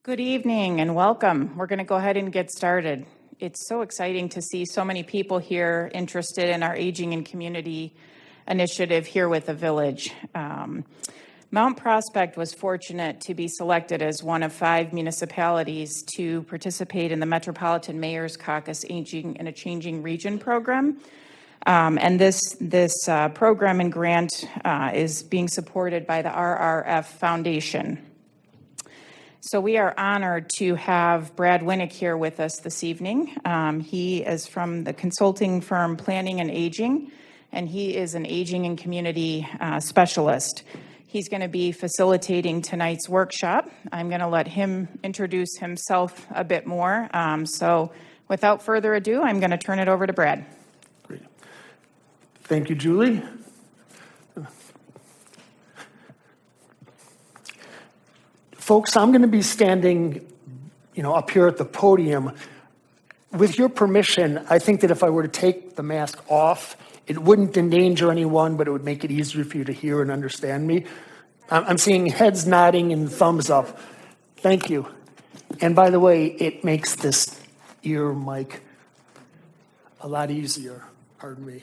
Good evening and welcome. We're going to go ahead and get started. It's so exciting to see so many people here interested in our Aging and Community initiative here with the village. Mount Prospect was fortunate to be selected as one of 5 municipalities to participate in the Metropolitan Mayor's Caucus Aging in a Changing Region program. And this program and grant is being supported by the RRF Foundation. So we are honored to have Brad Winnick here with us this evening. He is from the consulting firm Planning and Aging, and he is an aging and community specialist. He's going to be facilitating tonight's workshop. I'm going to let him introduce himself a bit more. So without further ado, I'm going to turn it over to Brad. Great. Thank you, Julie. Folks, I'm going to be standing, up here at the podium. With your permission, I think that if I were to take the mask off, it wouldn't endanger anyone, but it would make it easier for you to hear and understand me. I'm seeing heads nodding and thumbs up. Thank you. And by the way, it makes this ear mic a lot easier. Pardon me.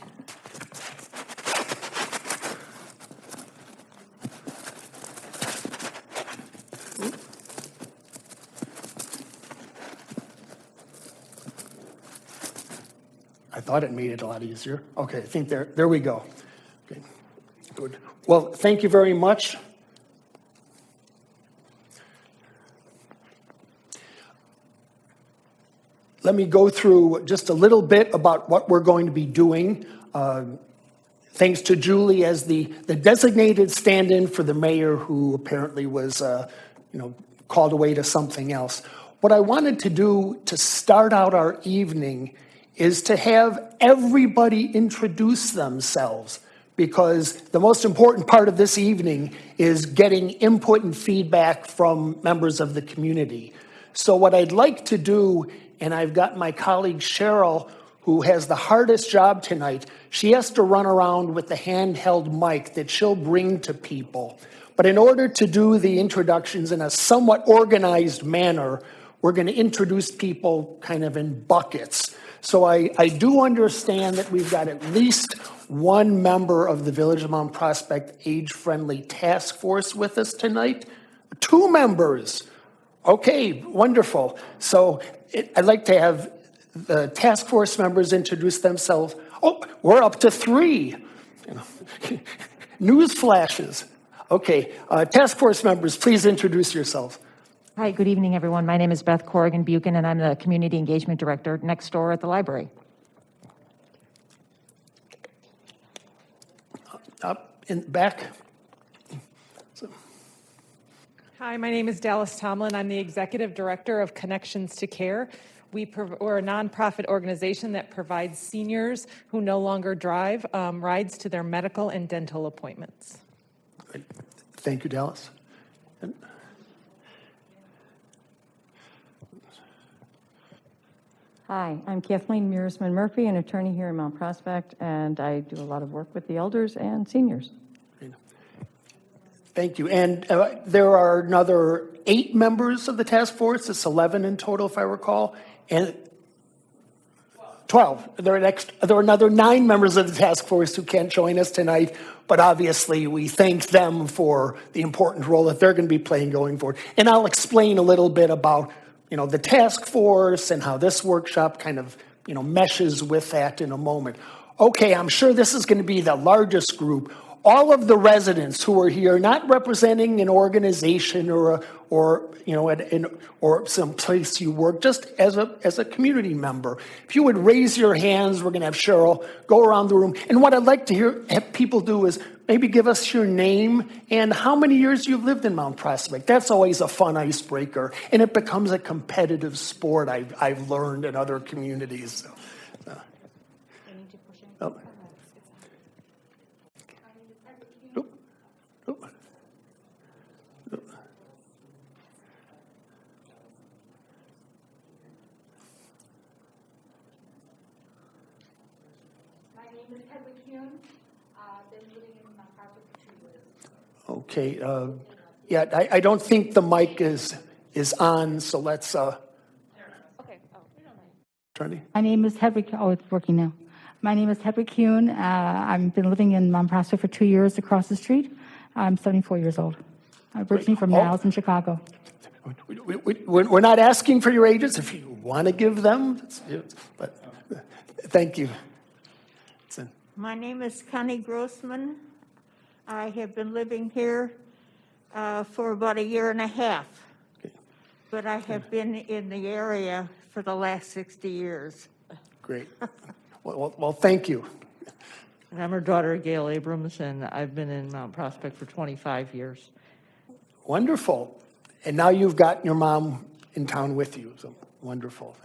I thought it made it a lot easier. Okay, I think there we go. Okay, good. Well, thank you very much. Let me go through just a little bit about what we're going to be doing. Thanks to Julie as the designated stand-in for the mayor who apparently was, called away to something else. What I wanted to do to start out our evening is to have everybody introduce themselves, because the most important part of this evening is getting input and feedback from members of the community. So what I'd like to do, and I've got my colleague Cheryl, who has the hardest job tonight, she has to run around with the handheld mic that she'll bring to people. But in order to do the introductions in a somewhat organized manner, we're going to introduce people kind of in buckets. So I do understand that we've got at least one member of the Village of Mount Prospect Age-Friendly Task Force with us tonight. 2 members. Okay, wonderful. So I'd like to have the task force members introduce themselves. Oh, we're up to 3. News flashes. Okay, task force members, please introduce yourselves. Hi, good evening, everyone. My name is Beth Corrigan-Buchan, and I'm the Community Engagement Director next door at the library. Up in back. Hi, my name is Dallas Tomlin. I'm the Executive Director of Connections to Care. We're a nonprofit organization that provides seniors who no longer drive rides to their medical and dental appointments. Great. Thank you, Dallas. Hi, I'm Kathleen Mearsman Murphy, an attorney here in Mount Prospect, and I do a lot of work with the elders and seniors. Thank you. And there are another 8 members of the task force. It's 11 in total, if I recall. And 12. There are another 9 members of the task force who can't join us tonight, but obviously we thank them for the important role that they're going to be playing going forward. And I'll explain a little bit about the task force and how this workshop kind of, meshes with that in a moment. Okay, I'm sure this is going to be the largest group. All of the residents who are here, not representing an organization or some place you work, just as a community member. If you would raise your hands, we're going to have Cheryl go around the room. And what I'd like to have people do is maybe give us your name and how many years you've lived in Mount Prospect. That's always a fun icebreaker, and it becomes a competitive sport. I've learned in other communities. Okay. Yeah, I don't think the mic is is on, so let's, Attorney? My name is Hedwig. Oh, it's working now. My name is Hedwig Kuhn. I've been living in Mount Prospect for 2 years across the street. I'm 74 years old. I'm originally from Niles in Chicago. We're not asking for your ages. If you want to give them, but thank you. My name is Connie Grossman. I have been living here for about 1.5 years, but I have been in the area for the last 60 years. Great. Well, thank you. And I'm her daughter, Gail Abrams, and I've been in Mount Prospect for 25 years. Wonderful. And now you've got your mom in town with you, so wonderful.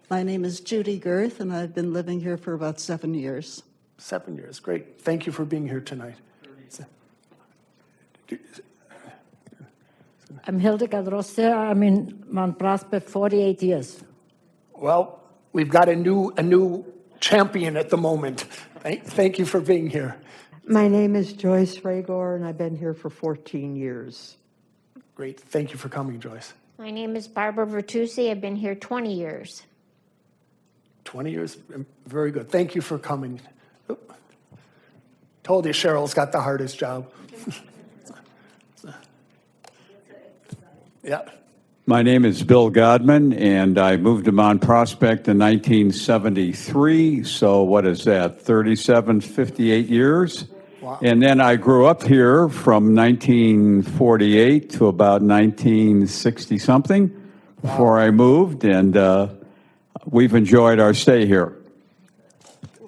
My name is Judy Girth, and I've been living here for about 7 years. 7 years, great. Thank you for being here tonight. I'm Hildegard Rosse. I'm in Mount Prospect 48 years. Well, we've got a new champion at the moment. Thank you for being here. My name is Joyce Ragor, and I've been here for 14 years. Great. Thank you for coming, Joyce. My name is Barbara Vertusi. I've been here 20 years. 20 years? Very good. Thank you for coming. Oop. Told you Cheryl's got the hardest job. Yeah. My name is Bill Godman, and I moved to Mount Prospect in 1973. So what is that, 58 years? Wow. And then I grew up here from 1948 to about 1960-something before I moved, and we've enjoyed our stay here.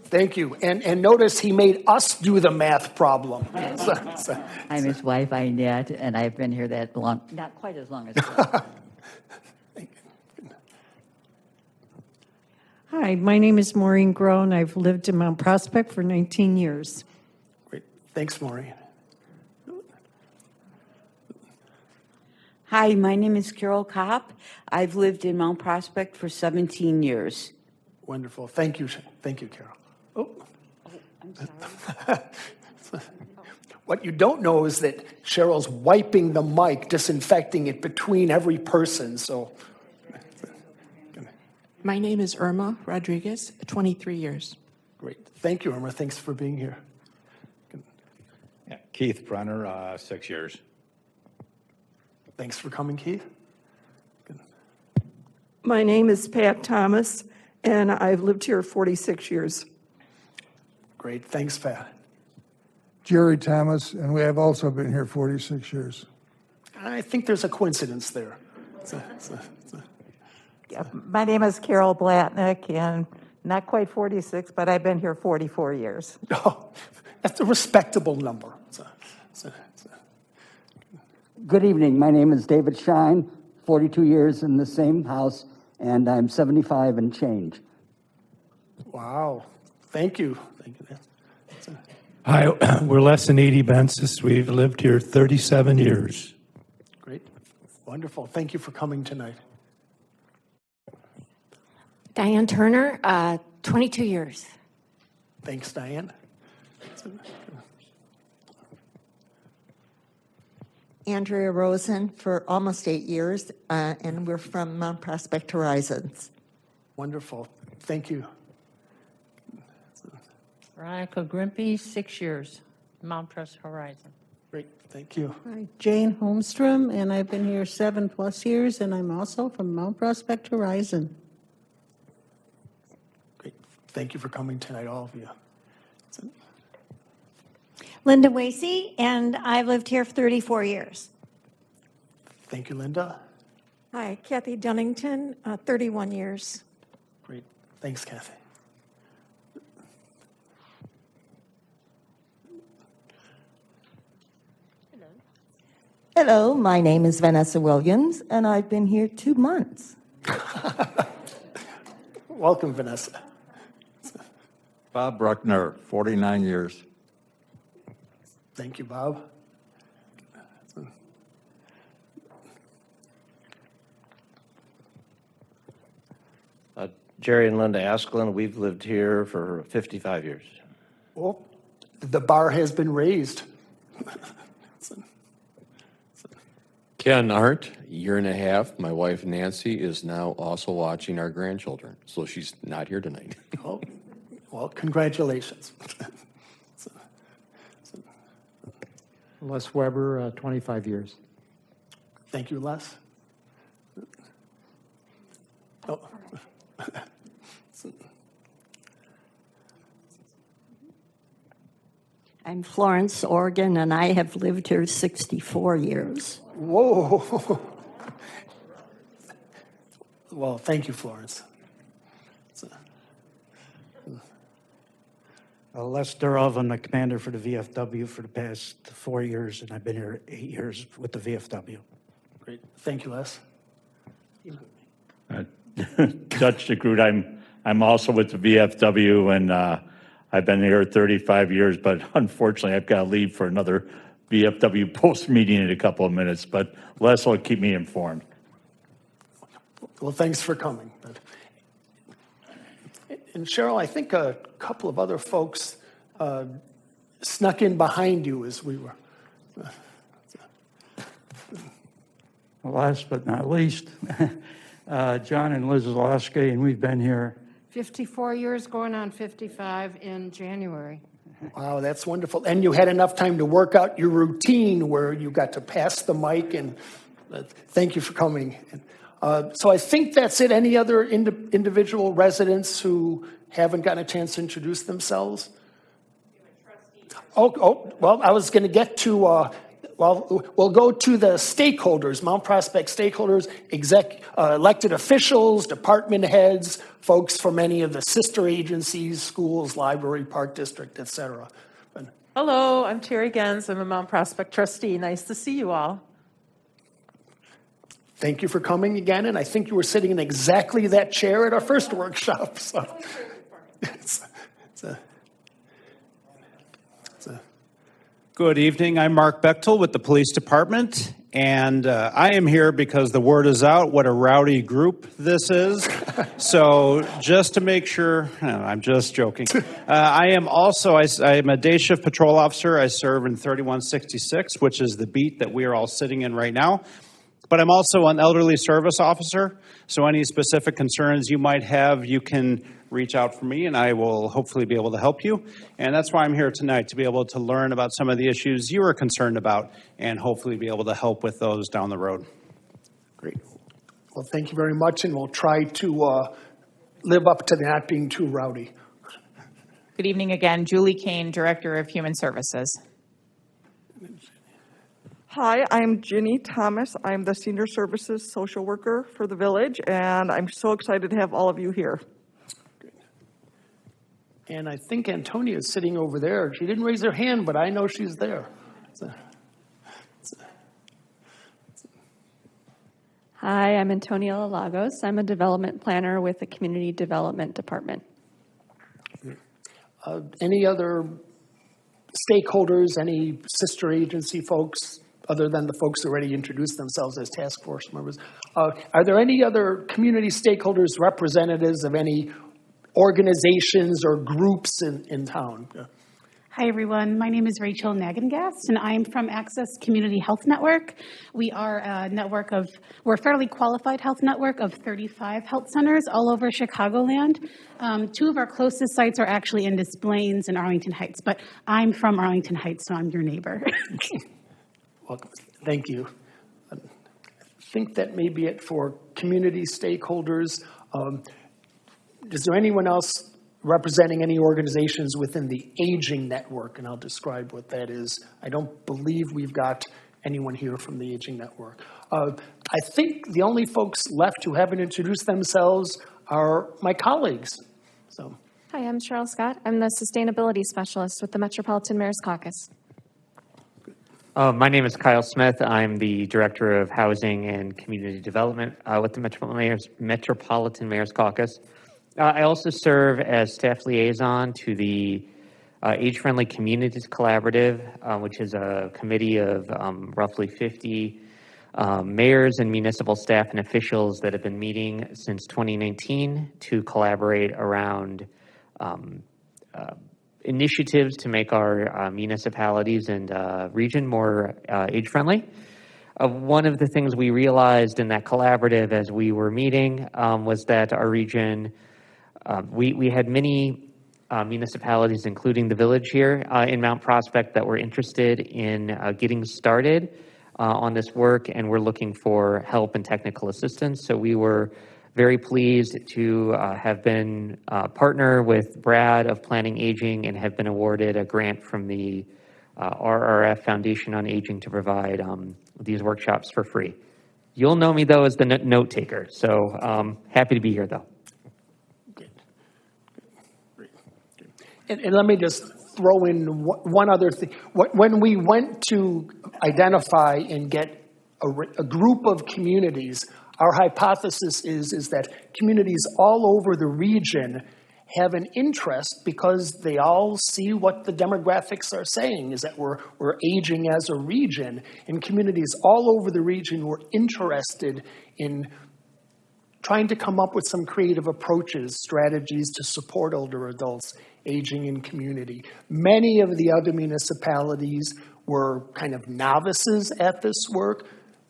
Thank you. And notice he made us do the math problem. I'm his wife, Inette, and I've been here that long, not quite as long as Hi, my name is Maureen Grohn. I've lived in Mount Prospect for 19 years. Great. Thanks, Maureen. Hi, my name is Carol Kopp. I've lived in Mount Prospect for 17 years. Wonderful. Thank you. Thank you, Carol. Oh, I'm sorry. What you don't know is that Cheryl's wiping the mic, disinfecting it between every person, so. My name is Irma Rodriguez, 23 years. Great. Thank you, Irma. Thanks for being here. Yeah, Keith Brenner, 6 years. Thanks for coming, Keith. My name is Pat Thomas, and I've lived here 46 years. Great. Thanks, Pat. Jerry Thomas, and we have also been here 46 years. I think there's a coincidence there. Yeah, my name is Carol Blatnick, and not quite 46, but I've been here 44 years. Oh, that's a respectable number. Good evening. My name is David Shine, 42 years in the same house, and I'm 75 and change. Wow. Thank you. Thank you. Hi, we're Les and Edie Bensis. We've lived here 37 years. Great. Wonderful. Thank you for coming tonight. Diane Turner, 22 years. Thanks, Diane. Andrea Rosen for almost 8 years, and we're from Mount Prospect Horizons. Wonderful. Thank you. Veronica Grimpy, 6 years, Mount Prospect Horizon. Great. Thank you. Hi, Jane Holmstrom, and I've been here 7+ years, and I'm also from Mount Prospect Horizon. Great. Thank you for coming tonight, all of you. Linda Wasey, and I've lived here for 34 years. Thank you, Linda. Hi, Kathy Dunnington, 31 years. Great. Thanks, Kathy. Hello, my name is Vanessa Williams, and I've been here 2 months. Welcome, Vanessa. Bob Bruckner, 49 years. Thank you, Bob. Jerry and Linda Asklin, we've lived here for 55 years. Well, the bar has been raised. Ken Art, year and a half. My wife Nancy is now also watching our grandchildren, so she's not here tonight. Oh, well, congratulations. Les Weber, 25 years. Thank you, Les. Oh. I'm Florence, Oregon, and I have lived here 64 years. Whoa. Well, thank you, Florence. Les Durov, I'm the commander for the VFW for the past 4 years, and I've been here 8 years with the VFW. Great. Thank you, Les. Dutch DeGroot, I'm also with the VFW, and I've been here 35 years, but unfortunately I've got to leave for another VFW post meeting in a couple of minutes, but Les will keep me informed. Well, thanks for coming. And Cheryl, I think a couple of other folks snuck in behind you as we were. Last but not least, John and Liz Valeska, and we've been here 54 years, going on 55 in January. Wow, that's wonderful. And you had enough time to work out your routine where you got to pass the mic, and thank you for coming. So I think that's it. Any other individual residents who haven't gotten a chance to introduce themselves? Well, I was going to get to, we'll go to the stakeholders, Mount Prospect stakeholders, elected officials, department heads, folks from any of the sister agencies, schools, library, park district, et cetera. Hello, I'm Terry Gens. I'm a Mount Prospect trustee. Nice to see you all. Thank you for coming again, and I think you were sitting in exactly that chair at our first workshop. So Good evening. I'm Mark Bechtel with the police department, and I am here because the word is out what a rowdy group this is. So just to make sure, I'm just joking. I am also, I am a day shift patrol officer. I serve in 3166, which is the beat that we are all sitting in right now. But I'm also an elderly service officer, so any specific concerns you might have, you can reach out for me, and I will hopefully be able to help you. And that's why I'm here tonight, to be able to learn about some of the issues you are concerned about and hopefully be able to help with those down the road. Great. Well, thank you very much, and we'll try to live up to not being too rowdy. Good evening again. Julie Kane, Director of Human Services. Hi, I'm Ginny Thomas. I'm the Senior Services Social Worker for the village, and I'm so excited to have all of you here. And I think Antonia is sitting over there. She didn't raise her hand, but I know she's there. Hi, I'm Antonia Lagos. I'm a development planner with the Community Development Department. Any other stakeholders, any sister agency folks, other than the folks who already introduced themselves as task force members? Are there any other community stakeholders, representatives of any organizations or groups in town? Hi, everyone. My name is Rachel Nagengast, and I'm from Access Community Health Network. We are a network we're a fairly qualified health network of 35 health centers all over Chicagoland. 2 of our closest sites are actually in Des Plaines and Arlington Heights, but I'm from Arlington Heights, so I'm your neighbor. Welcome. Thank you. I think that may be it for community stakeholders. Is there anyone else representing any organizations within the aging network? And I'll describe what that is. I don't believe we've got anyone here from the aging network. I think the only folks left who haven't introduced themselves are my colleagues. So, Hi, I'm Cheryl Scott. I'm the Sustainability Specialist with the Metropolitan Mayor's Caucus. My name is Kyle Smith. I'm the Director of Housing and Community Development with the Metropolitan Mayor's Caucus. I also serve as staff liaison to the Age-Friendly Communities Collaborative, which is a committee of roughly 50 mayors and municipal staff and officials that have been meeting since 2019 to collaborate around initiatives to make our municipalities and region more age-friendly. One of the things we realized in that collaborative as we were meeting was that our region, we had many municipalities, including the village here in Mount Prospect, that were interested in getting started on this work, and we're looking for help and technical assistance. So we were very pleased to have been partner with Brad of Planning Aging and have been awarded a grant from the RRF Foundation on Aging to provide these workshops for free. You'll know me, though, as the note taker, so happy to be here, though. And let me just throw in one other thing. When we went to identify and get a group of communities, our hypothesis is that communities all over the region have an interest because they all see what the demographics are saying, is that we're aging as a region, and communities all over the region were interested in trying to come up with some creative approaches, strategies to support older adults aging in community. Many of the other municipalities were kind of novices at this work,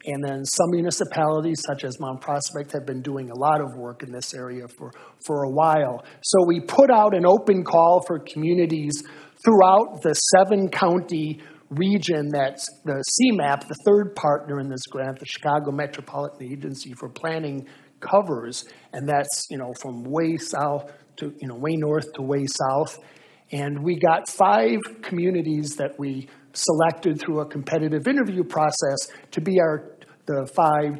and then some municipalities, such as Mount Prospect, have been doing a lot of work in this area for a while. So we put out an open call for communities throughout the 7-county region that's the CMAP, the third partner in this grant, the Chicago Metropolitan Agency for Planning, covers, and that's, from way south to, way north to way south. And we got 5 communities that we selected through a competitive interview process to be the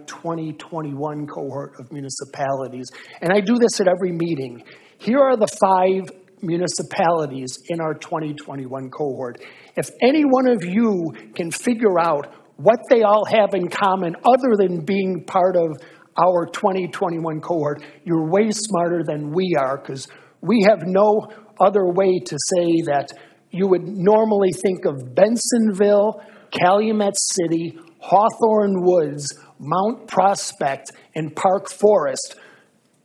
2021 cohort of municipalities. And I do this at every meeting. Here are the 5 municipalities in our 2021 cohort. If any one of you can figure out what they all have in common other than being part of our 2021 cohort, you're way smarter than we are, because we have no other way to say that you would normally think of Bensonville, Calumet City, Hawthorne Woods, Mount Prospect, and Park Forest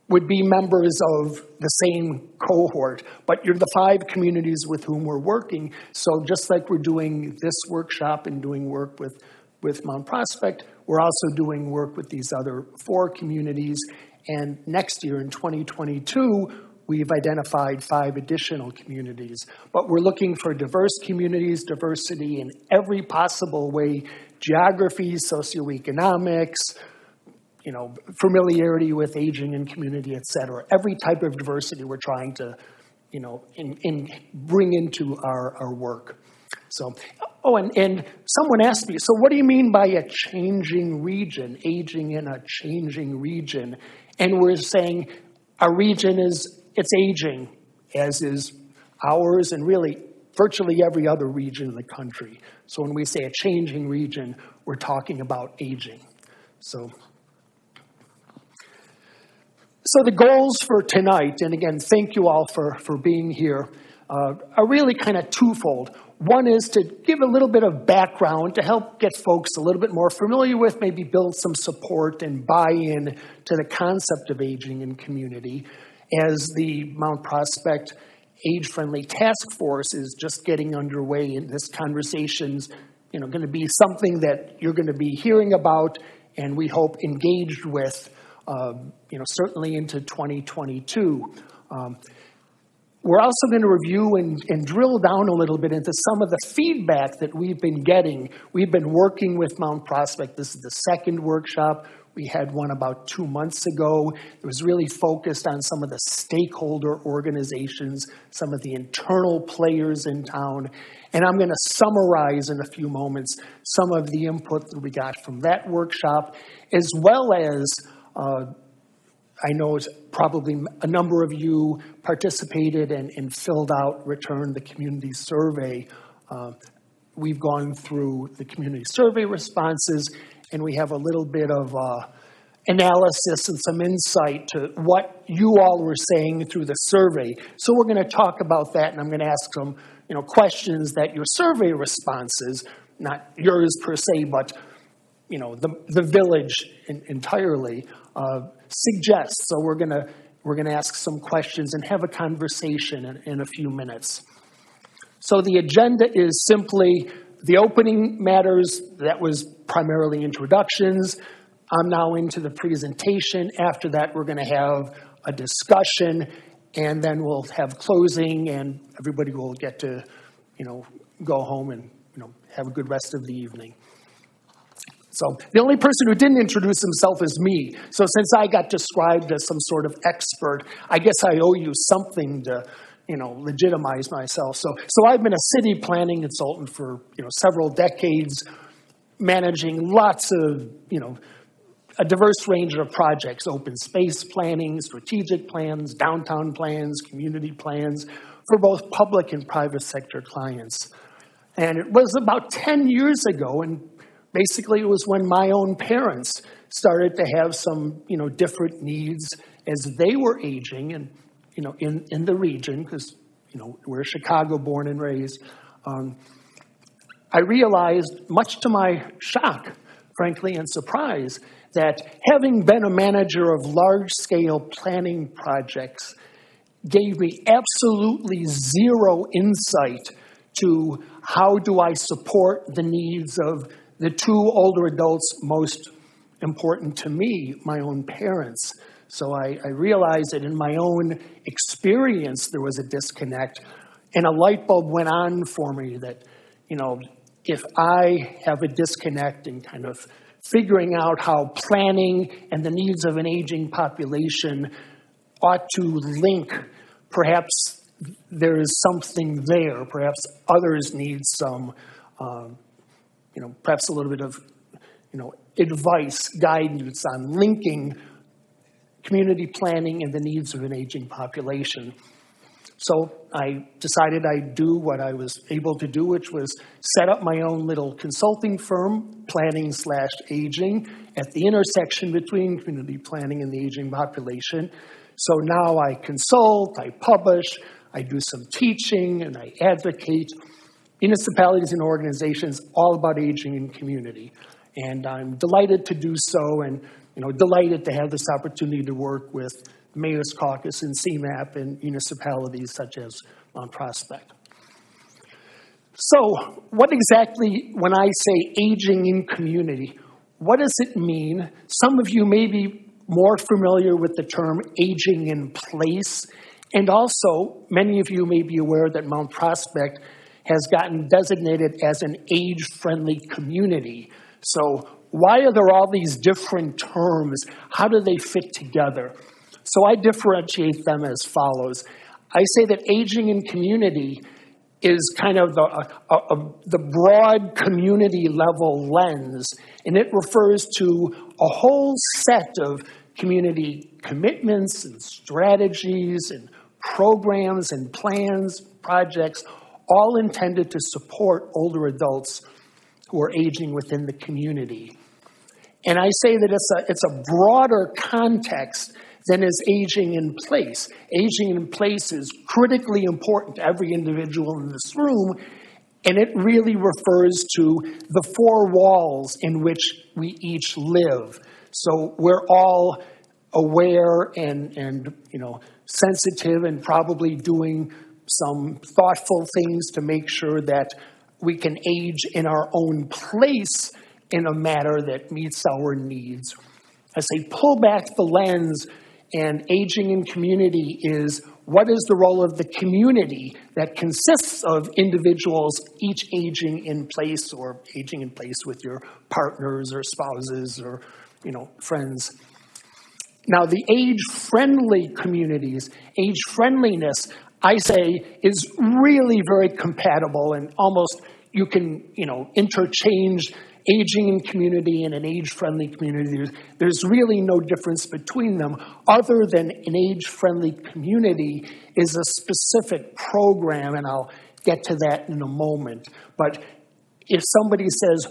would be members of the same cohort. But you're the 5 communities with whom we're working. So just like we're doing this workshop and doing work with Mount Prospect, we're also doing work with these other 4 communities. And next year in 2022, we've identified 5 additional communities. But we're looking for diverse communities, diversity in every possible way: geography, socioeconomics, familiarity with aging and community, et cetera. Every type of diversity we're trying to, bring into our work. So, and someone asked me, so what do you mean by a changing region, aging in a changing region? And we're saying our region it's aging, as is ours and really virtually every other region in the country. So when we say a changing region, we're talking about aging. So the goals for tonight, and again, thank you all for being here, are really kind of twofold. One is to give a little bit of background to help get folks a little bit more familiar with, maybe build some support and buy-in to the concept of aging in community, as the Mount Prospect Age-Friendly Task Force is just getting underway, and this conversation's going to be something that you're going to be hearing about, and we hope engaged with, certainly into 2022. We're also going to review and drill down a little bit into some of the feedback that we've been getting. We've been working with Mount Prospect. This is the 2nd workshop. We had one about 2 months ago. It was really focused on some of the stakeholder organizations, some of the internal players in town. And I'm going to summarize in a few moments some of the input that we got from that workshop, as well as I know probably a number of you participated and filled out, returned the community survey. We've gone through the community survey responses, and we have a little bit of analysis and some insight to what you all were saying through the survey. So we're going to talk about that, and I'm going to ask some questions that your survey responses, not yours per se, but the village entirely suggests. So we're gonna ask some questions and have a conversation in a few minutes. So the agenda is simply the opening matters, that was primarily introductions. I'm now into the presentation. After that, we're going to have a discussion, and then we'll have closing, and everybody will get to, go home and, have a good rest of the evening. So the only person who didn't introduce himself is me. So since I got described as some sort of expert, I guess I owe you something to, legitimize myself. So I've been a city planning consultant for, several decades, managing lots of, a diverse range of projects: open space planning, strategic plans, downtown plans, community plans for both public and private sector clients. And it was about 10 years ago, and basically it was when my own parents started to have some, different needs as they were aging and, in the region, because, we're Chicago born and raised. I realized, much to my shock, frankly, and surprise, that having been a manager of large-scale planning projects gave me absolutely zero insight to how do I support the needs of the two older adults most important to me, my own parents. So I realized that in my own experience there was a disconnect, and a light bulb went on for me that, if I have a disconnect in kind of figuring out how planning and the needs of an aging population ought to link, perhaps there is something there. Perhaps others need some, perhaps a little bit of, advice, guidance on linking community planning and the needs of an aging population. So I decided I'd do what I was able to do, which was set up my own little consulting firm, planning/aging, at the intersection between community planning and the aging population. So now I consult, I publish, I do some teaching, and I advocate municipalities and organizations all about aging and community. And I'm delighted to do so, and delighted to have this opportunity to work with Mayor's Caucus and CMAP and municipalities such as Mount Prospect. So what exactly, when I say aging in community, what does it mean? Some of you may be more familiar with the term aging in place, and also many of you may be aware that Mount Prospect has gotten designated as an age-friendly community. So why are there all these different terms? How do they fit together? So I differentiate them as follows. I say that aging in community is kind of the broad community level lens, and it refers to a whole set of community commitments and strategies and programs and plans, projects, all intended to support older adults who are aging within the community. And I say that it's a broader context than is aging in place. Aging in place is critically important to every individual in this room, and it really refers to the four walls in which we each live. So we're all aware and sensitive and probably doing some thoughtful things to make sure that we can age in our own place in a manner that meets our needs. I say pull back the lens, and aging in community is what is the role of the community that consists of individuals each aging in place or aging in place with your partners or spouses or friends. Now the age-friendly communities, age-friendliness, I say, is really very compatible, and almost you can interchange aging in community and an age-friendly community. There's really no difference between them, other than an age-friendly community is a specific program, and I'll get to that in a moment. But if somebody says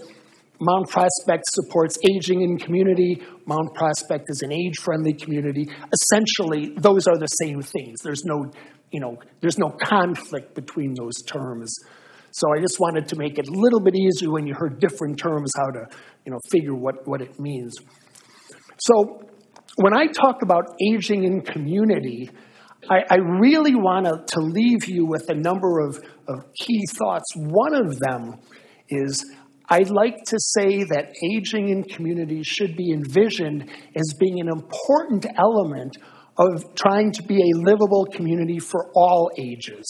Mount Prospect supports aging in community, Mount Prospect is an age-friendly community, essentially those are the same things. There's no conflict between those terms. So I just wanted to make it a little bit easier when you heard different terms how to, figure what it means. So when I talk about aging in community, I really want to leave you with a number of key thoughts. One of them is I'd like to say that aging in communities should be envisioned as being an important element of trying to be a livable community for all ages.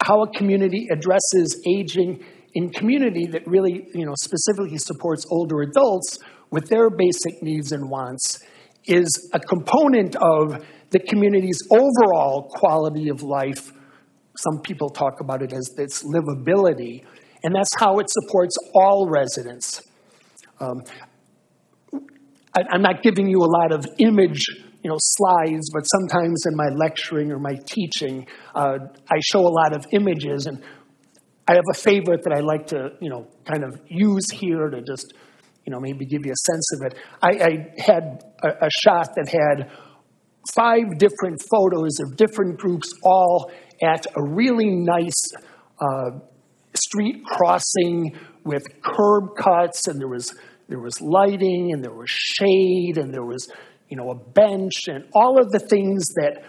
How a community addresses aging in community that really, specifically supports older adults with their basic needs and wants is a component of the community's overall quality of life. Some people talk about it as its livability, and that's how it supports all residents. I'm not giving you a lot of image, slides, but sometimes in my lecturing or my teaching, I show a lot of images, and I have a favorite that I like to, kind of use here to just, maybe give you a sense of it. I had a shot that had 5 different photos of different groups all at a really nice street crossing with curb cuts, and there was lighting, and there was shade, and there was, a bench, and all of the things that,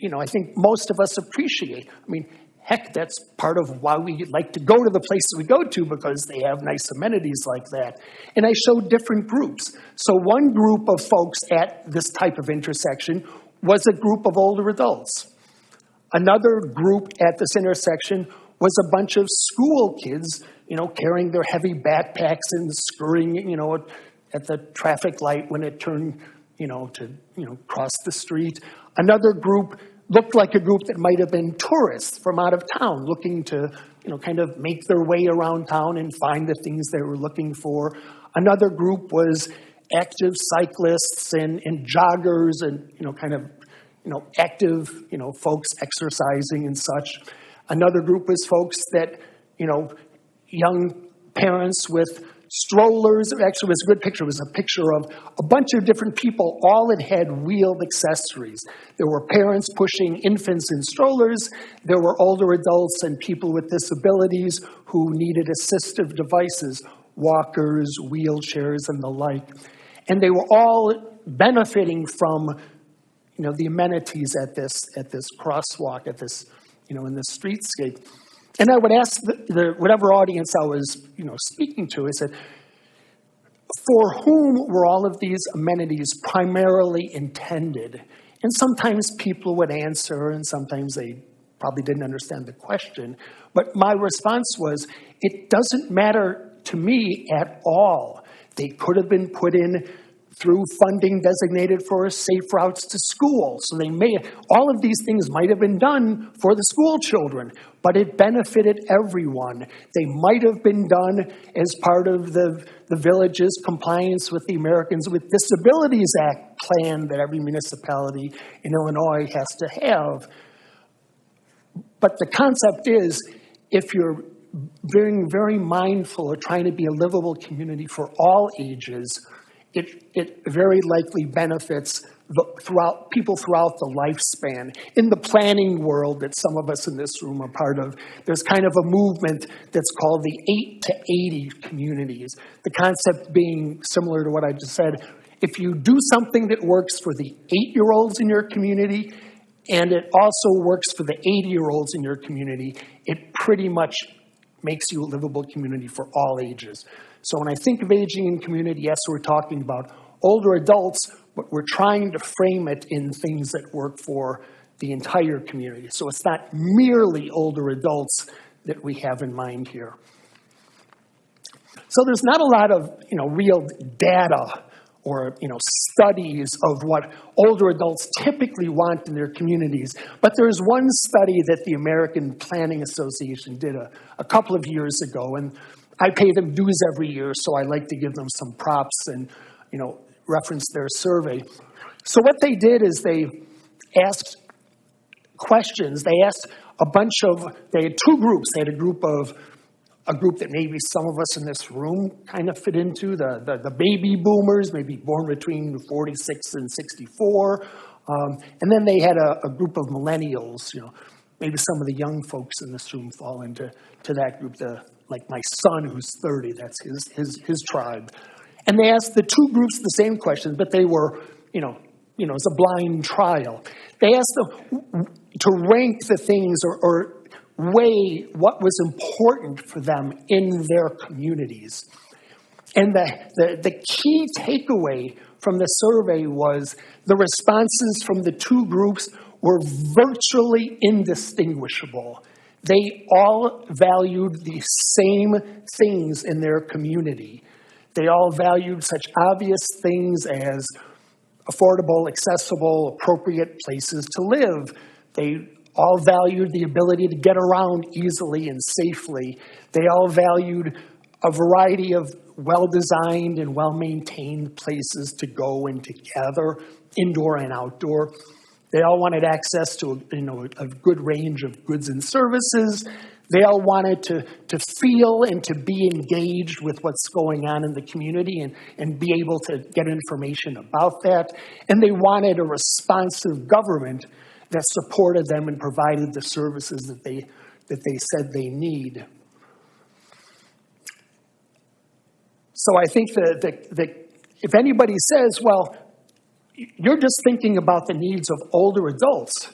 I think most of us appreciate. I mean, heck, that's part of why we like to go to the places we go to, because they have nice amenities like that. And I showed different groups. So one group of folks at this type of intersection was a group of older adults. Another group at this intersection was a bunch of school kids, carrying their heavy backpacks and scurrying, at the traffic light when it turned, to, cross the street. Another group looked like a group that might have been tourists from out of town looking to, kind of make their way around town and find the things they were looking for. Another group was active cyclists and joggers and, kind of, active, folks exercising and such. Another group was folks that, young parents with strollers. Actually, it was a good picture. It was a picture of a bunch of different people, all that had wheeled accessories. There were parents pushing infants in strollers. There were older adults and people with disabilities who needed assistive devices, walkers, wheelchairs, and the like. And they were all benefiting from, the amenities at this crosswalk, at this, in this streetscape. And I would ask whatever audience I was, speaking to, I said, for whom were all of these amenities primarily intended? And sometimes people would answer, and sometimes they probably didn't understand the question. But my response was, it doesn't matter to me at all. They could have been put in through funding designated for safe routes to school. So all of these things might have been done for the school children, but it benefited everyone. They might have been done as part of the village's compliance with the Americans with Disabilities Act plan that every municipality in Illinois has to have. But the concept is, if you're being very mindful of trying to be a livable community for all ages, it very likely benefits people throughout the lifespan. In the planning world that some of us in this room are part of, there's kind of a movement that's called the 8 to 80 communities. The concept being similar to what I just said. If you do something that works for the 8-year-olds in your community, and it also works for the 80-year-olds in your community, it pretty much makes you a livable community for all ages. So when I think of aging in community, yes, we're talking about older adults, but we're trying to frame it in things that work for the entire community. So it's not merely older adults that we have in mind here. So there's not a lot of, real data or, studies of what older adults typically want in their communities. But there's one study that the American Planning Association did a couple of years ago, and I pay them dues every year, so I like to give them some props and, reference their survey. So what they did is they asked questions. They asked they had 2 groups. They had a group that maybe some of us in this room kind of fit into, the baby boomers, maybe born between 46 and 64. And then they had a group of millennials, maybe some of the young folks in this room fall into that group, like my son who's 30, that's his tribe. And they asked the 2 groups the same questions, but they were, it's a blind trial. They asked them to rank the things or weigh what was important for them in their communities. And the key takeaway from the survey was the responses from the two groups were virtually indistinguishable. They all valued the same things in their community. They all valued such obvious things as affordable, accessible, appropriate places to live. They all valued the ability to get around easily and safely. They all valued a variety of well-designed and well-maintained places to go and to gather, indoor and outdoor. They all wanted access to a good range of goods and services. They all wanted to feel and to be engaged with what's going on in the community and be able to get information about that. And they wanted a responsive government that supported them and provided the services that they said they need. So I think that if anybody says, well, you're just thinking about the needs of older adults,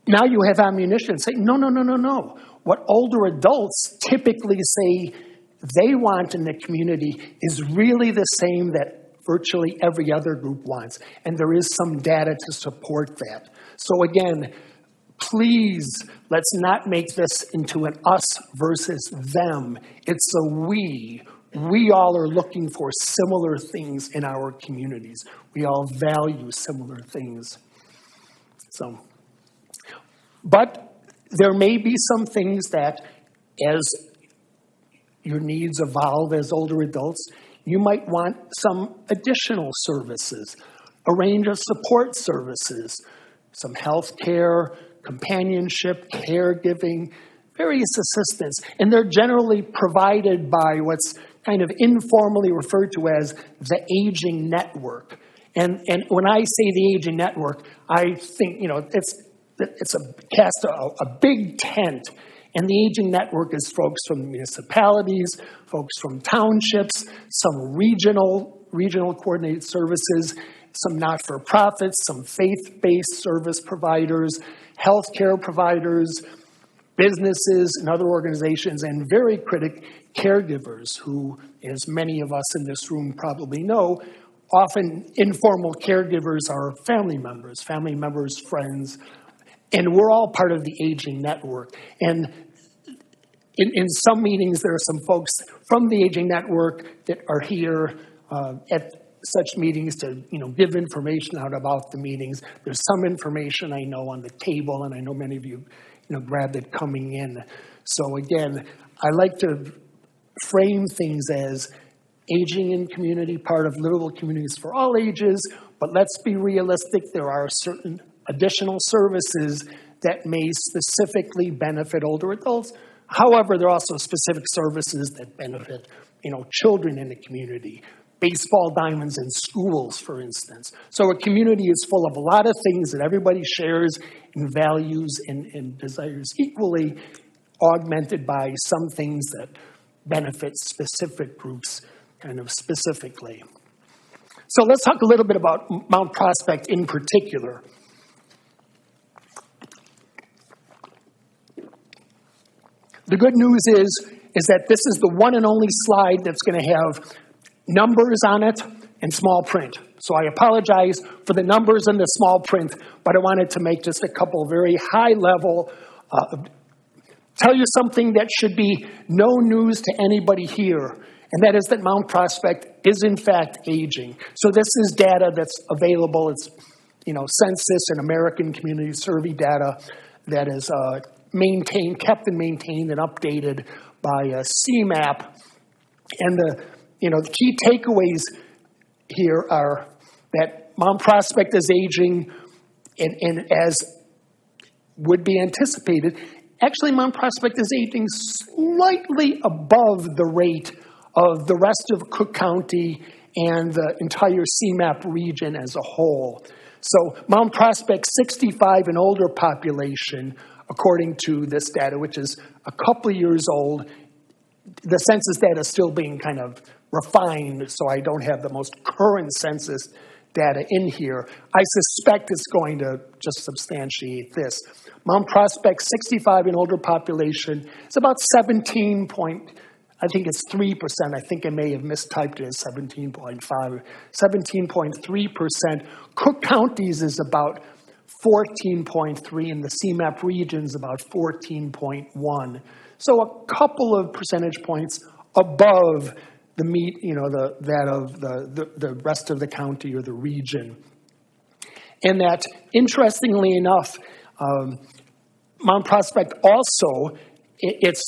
now you have ammunition to say, no. What older adults typically say they want in the community is really the same that virtually every other group wants. And there is some data to support that. So again, please, let's not make this into an us versus them. It's a we. We all are looking for similar things in our communities. We all value similar things. But there may be some things that, as your needs evolve as older adults, you might want some additional services, a range of support services, some health care, companionship, caregiving, various assistance. And they're generally provided by what's kind of informally referred to as the aging network. And when I say the aging network, I think, it's a big tent. And the aging network is folks from municipalities, folks from townships, some regional coordinated services, some not-for-profits, some faith-based service providers, healthcare providers, businesses and other organizations, and very critical caregivers who, as many of us in this room probably know, often informal caregivers are family members, friends, and we're all part of the aging network. And in some meetings, there are some folks from the aging network that are here at such meetings to give information out about the meetings. There's some information I know on the table, and I know many of you grabbed it coming in. So again, I like to frame things as aging in community, part of livable communities for all ages, but let's be realistic. There are certain additional services that may specifically benefit older adults. However, there are also specific services that benefit, children in the community, baseball diamonds in schools, for instance. So a community is full of a lot of things that everybody shares and values and desires equally, augmented by some things that benefit specific groups kind of specifically. So let's talk a little bit about Mount Prospect in particular. The good news is that this is the one and only slide that's going to have numbers on it and small print. So I apologize for the numbers and the small print, but I wanted to make just a couple very high level, tell you something that should be no news to anybody here, and that is that Mount Prospect is in fact aging. So this is data that's available. It's census and American Community Survey data that is kept and maintained and updated by CMAP. And the key takeaways here are that Mount Prospect is aging, and as would be anticipated, actually Mount Prospect is aging slightly above the rate of the rest of Cook County and the entire CMAP region as a whole. So Mount Prospect 65 and older population, according to this data, which is a couple of years old, the census data is still being kind of refined, so I don't have the most current census data in here. I suspect it's going to just substantiate this. Mount Prospect 65 and older population is about 3%. I think I may have mistyped it as 17.5, 17.3%. Cook County's is about 14.3, and the CMAP region's about 14.1. So a couple of percentage points above the that of the rest of the county or the region. And that, interestingly enough, Mount Prospect also, it's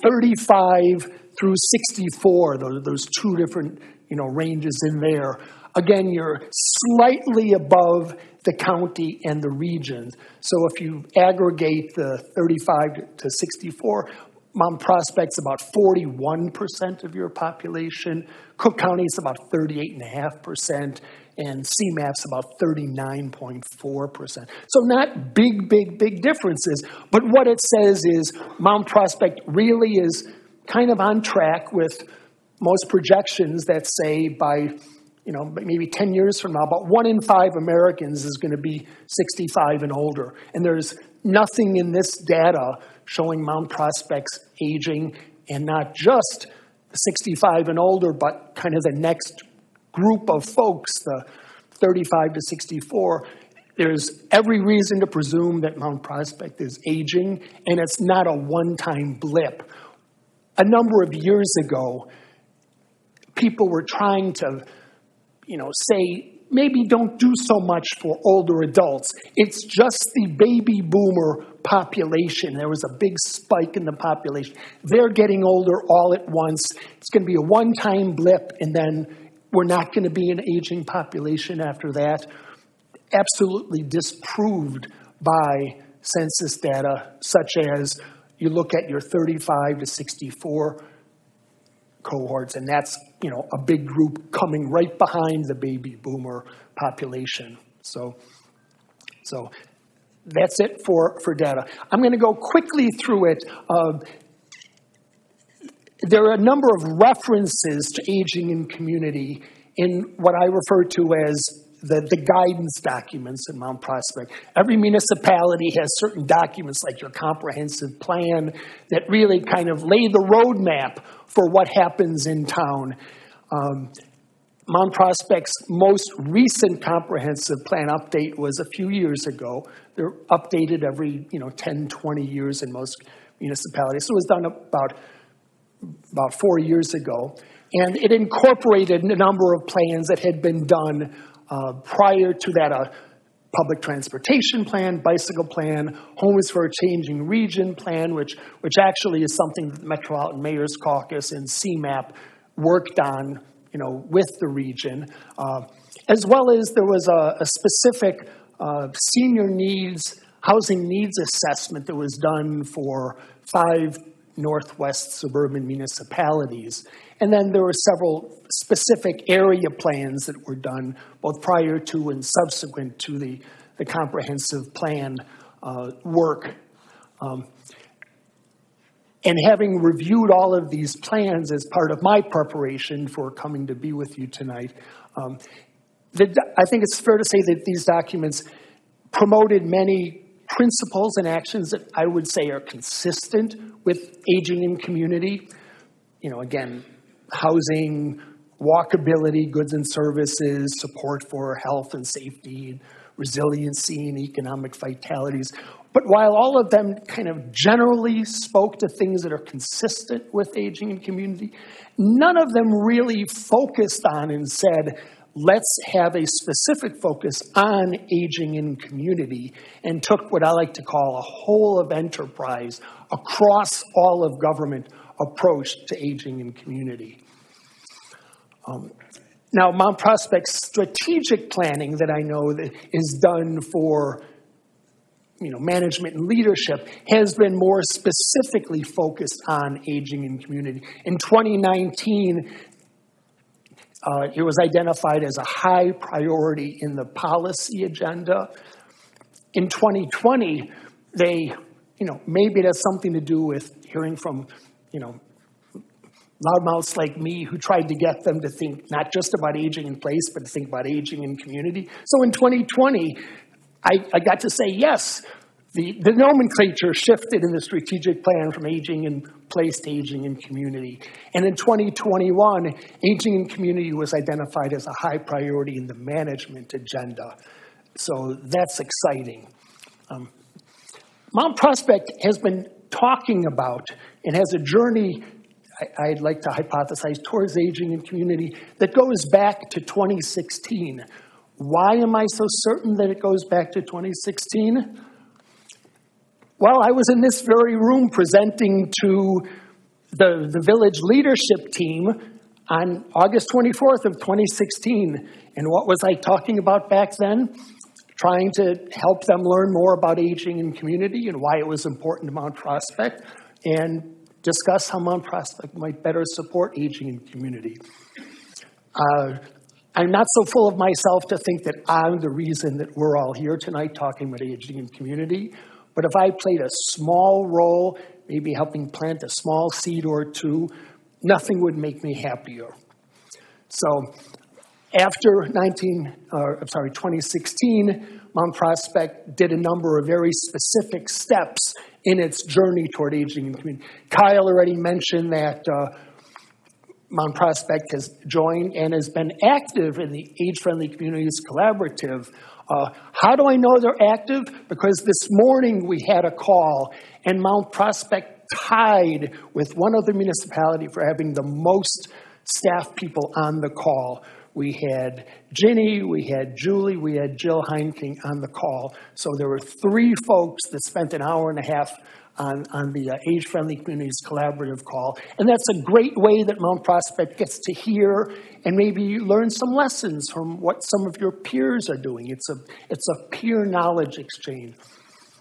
35 through 64, those two different ranges in there. Again, you're slightly above the county and the region. So if you aggregate the 35 to 64, Mount Prospect's about 41% of your population. Cook County is about 38.5%, and CMAP's about 39.4%. So not big differences, but what it says is Mount Prospect really is kind of on track with most projections that say by maybe 10 years from now, about 1 in 5 Americans is going to be 65 and older. And there's nothing in this data showing Mount Prospect's aging, and not just 65 and older, but kind of the next group of folks, the 35 to 64. There's every reason to presume that Mount Prospect is aging, and it's not a one-time blip. A number of years ago, people were trying to say, maybe don't do so much for older adults. It's just the baby boomer population. There was a big spike in the population. They're getting older all at once. It's going to be a one-time blip, and then we're not going to be an aging population after that. Absolutely disproved by census data, such as you look at your 35 to 64 cohorts, and that's a big group coming right behind the baby boomer population. So that's it for data. I'm going to go quickly through it. There are a number of references to aging in community in what I refer to as the guidance documents in Mount Prospect. Every municipality has certain documents like your comprehensive plan that really kind of lay the roadmap for what happens in town. Mount Prospect's most recent comprehensive plan update was a few years ago. They're updated every 10, 20 years in most municipalities. So it was done about 4 years ago. And it incorporated a number of plans that had been done prior to that, a public transportation plan, bicycle plan, homes for a changing region plan, which actually is something that the Metropolitan Mayor's Caucus and CMAP worked on, with the region, as well as there was a specific senior needs, housing needs assessment that was done for 5 Northwest suburban municipalities. And then there were several specific area plans that were done both prior to and subsequent to the comprehensive plan work. And having reviewed all of these plans as part of my preparation for coming to be with you tonight, I think it's fair to say that these documents promoted many principles and actions that I would say are consistent with aging in community. Again, housing, walkability, goods and services, support for health and safety, resiliency and economic vitalities. But while all of them kind of generally spoke to things that are consistent with aging in community, none of them really focused on and said, let's have a specific focus on aging in community, and took what I like to call a whole of enterprise across all of government approach to aging in community. Now, Mount Prospect's strategic planning that I know that is done for management and leadership has been more specifically focused on aging in community. In 2019, it was identified as a high priority in the policy agenda. In 2020, maybe it has something to do with hearing from, loudmouths like me who tried to get them to think not just about aging in place, but to think about aging in community. So in 2020, I got to say yes. The nomenclature shifted in the strategic plan from aging in place to aging in community. And in 2021, aging in community was identified as a high priority in the management agenda. So that's exciting. Mount Prospect has been talking about and has a journey, I'd like to hypothesize, towards aging in community that goes back to 2016. Why am I so certain that it goes back to 2016? Well, I was in this very room presenting to the village leadership team on August 24th of 2016. And what was I talking about back then? Trying to help them learn more about aging in community and why it was important to Mount Prospect, and discuss how Mount Prospect might better support aging in community. I'm not so full of myself to think that I'm the reason that we're all here tonight talking about aging in community. But if I played a small role, maybe helping plant a small seed or two, nothing would make me happier. So after 2016, Mount Prospect did a number of very specific steps in its journey toward aging in community. Kyle already mentioned that Mount Prospect has joined and has been active in the Age-Friendly Communities Collaborative. How do I know they're active? Because this morning we had a call and Mount Prospect tied with one other municipality for having the most staff people on the call. We had Ginny, we had Julie, we had Jill Heinking on the call. So there were 3 folks that spent an hour and a half on the Age-Friendly Communities Collaborative call. And that's a great way that Mount Prospect gets to hear and maybe learn some lessons from what some of your peers are doing. It's a peer knowledge exchange.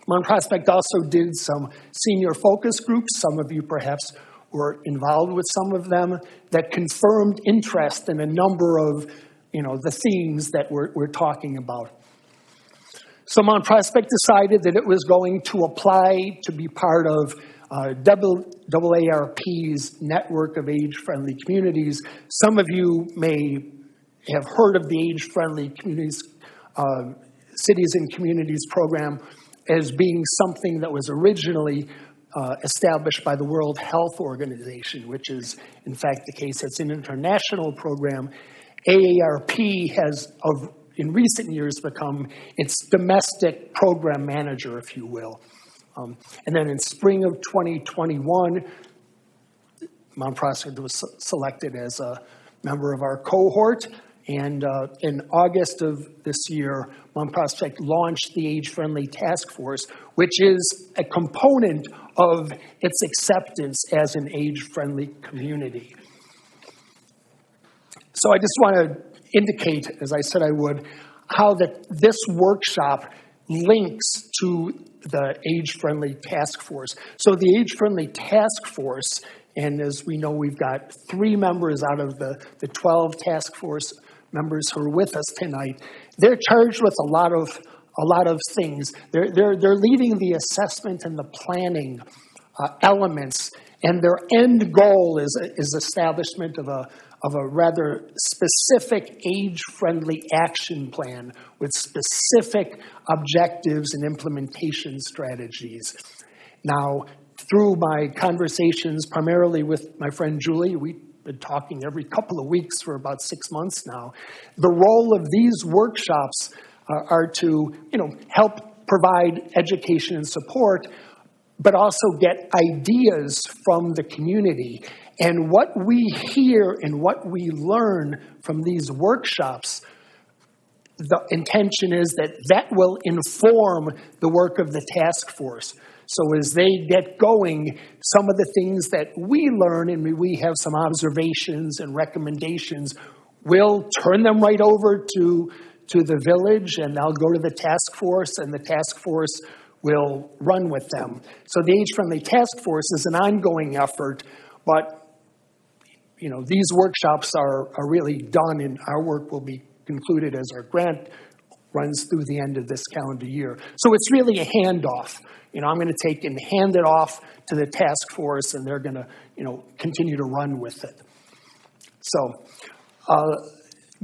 Mount Prospect also did some senior focus groups. Some of you perhaps were involved with some of them that confirmed interest in a number of, the themes that we're talking about. So Mount Prospect decided that it was going to apply to be part of AARP's network of age-friendly communities. Some of you may have heard of the Age-Friendly Communities, Cities and Communities program as being something that was originally established by the World Health Organization, which is, in fact, the case. It's an international program. AARP has, in recent years, become its domestic program manager, if you will. And then in spring of 2021, Mount Prospect was selected as a member of our cohort. And in August of this year, Mount Prospect launched the Age-Friendly Task Force, which is a component of its acceptance as an age-friendly community. So I just want to indicate, as I said I would, how that this workshop links to the Age-Friendly Task Force. So the Age-Friendly Task Force, and as we know, we've got 3 members out of the 12 task force members who are with us tonight. They're charged with a lot of things. They're leading the assessment and the planning elements, and their end goal is establishment of a rather specific age-friendly action plan with specific objectives and implementation strategies. Now, through my conversations primarily with my friend Julie, we've been talking every couple of weeks for about 6 months now. The role of these workshops are to, help provide education and support, but also get ideas from the community. And what we hear and what we learn from these workshops, the intention is that will inform the work of the task force. So as they get going, some of the things that we learn and we have some observations and recommendations, we'll turn them right over to the village, and they'll go to the task force, and the task force will run with them. So the Age-Friendly Task Force is an ongoing effort, but these workshops are really done, and our work will be concluded as our grant runs through the end of this calendar year. So it's really a handoff. I'm going to take and hand it off to the task force, and they're going to, continue to run with it. So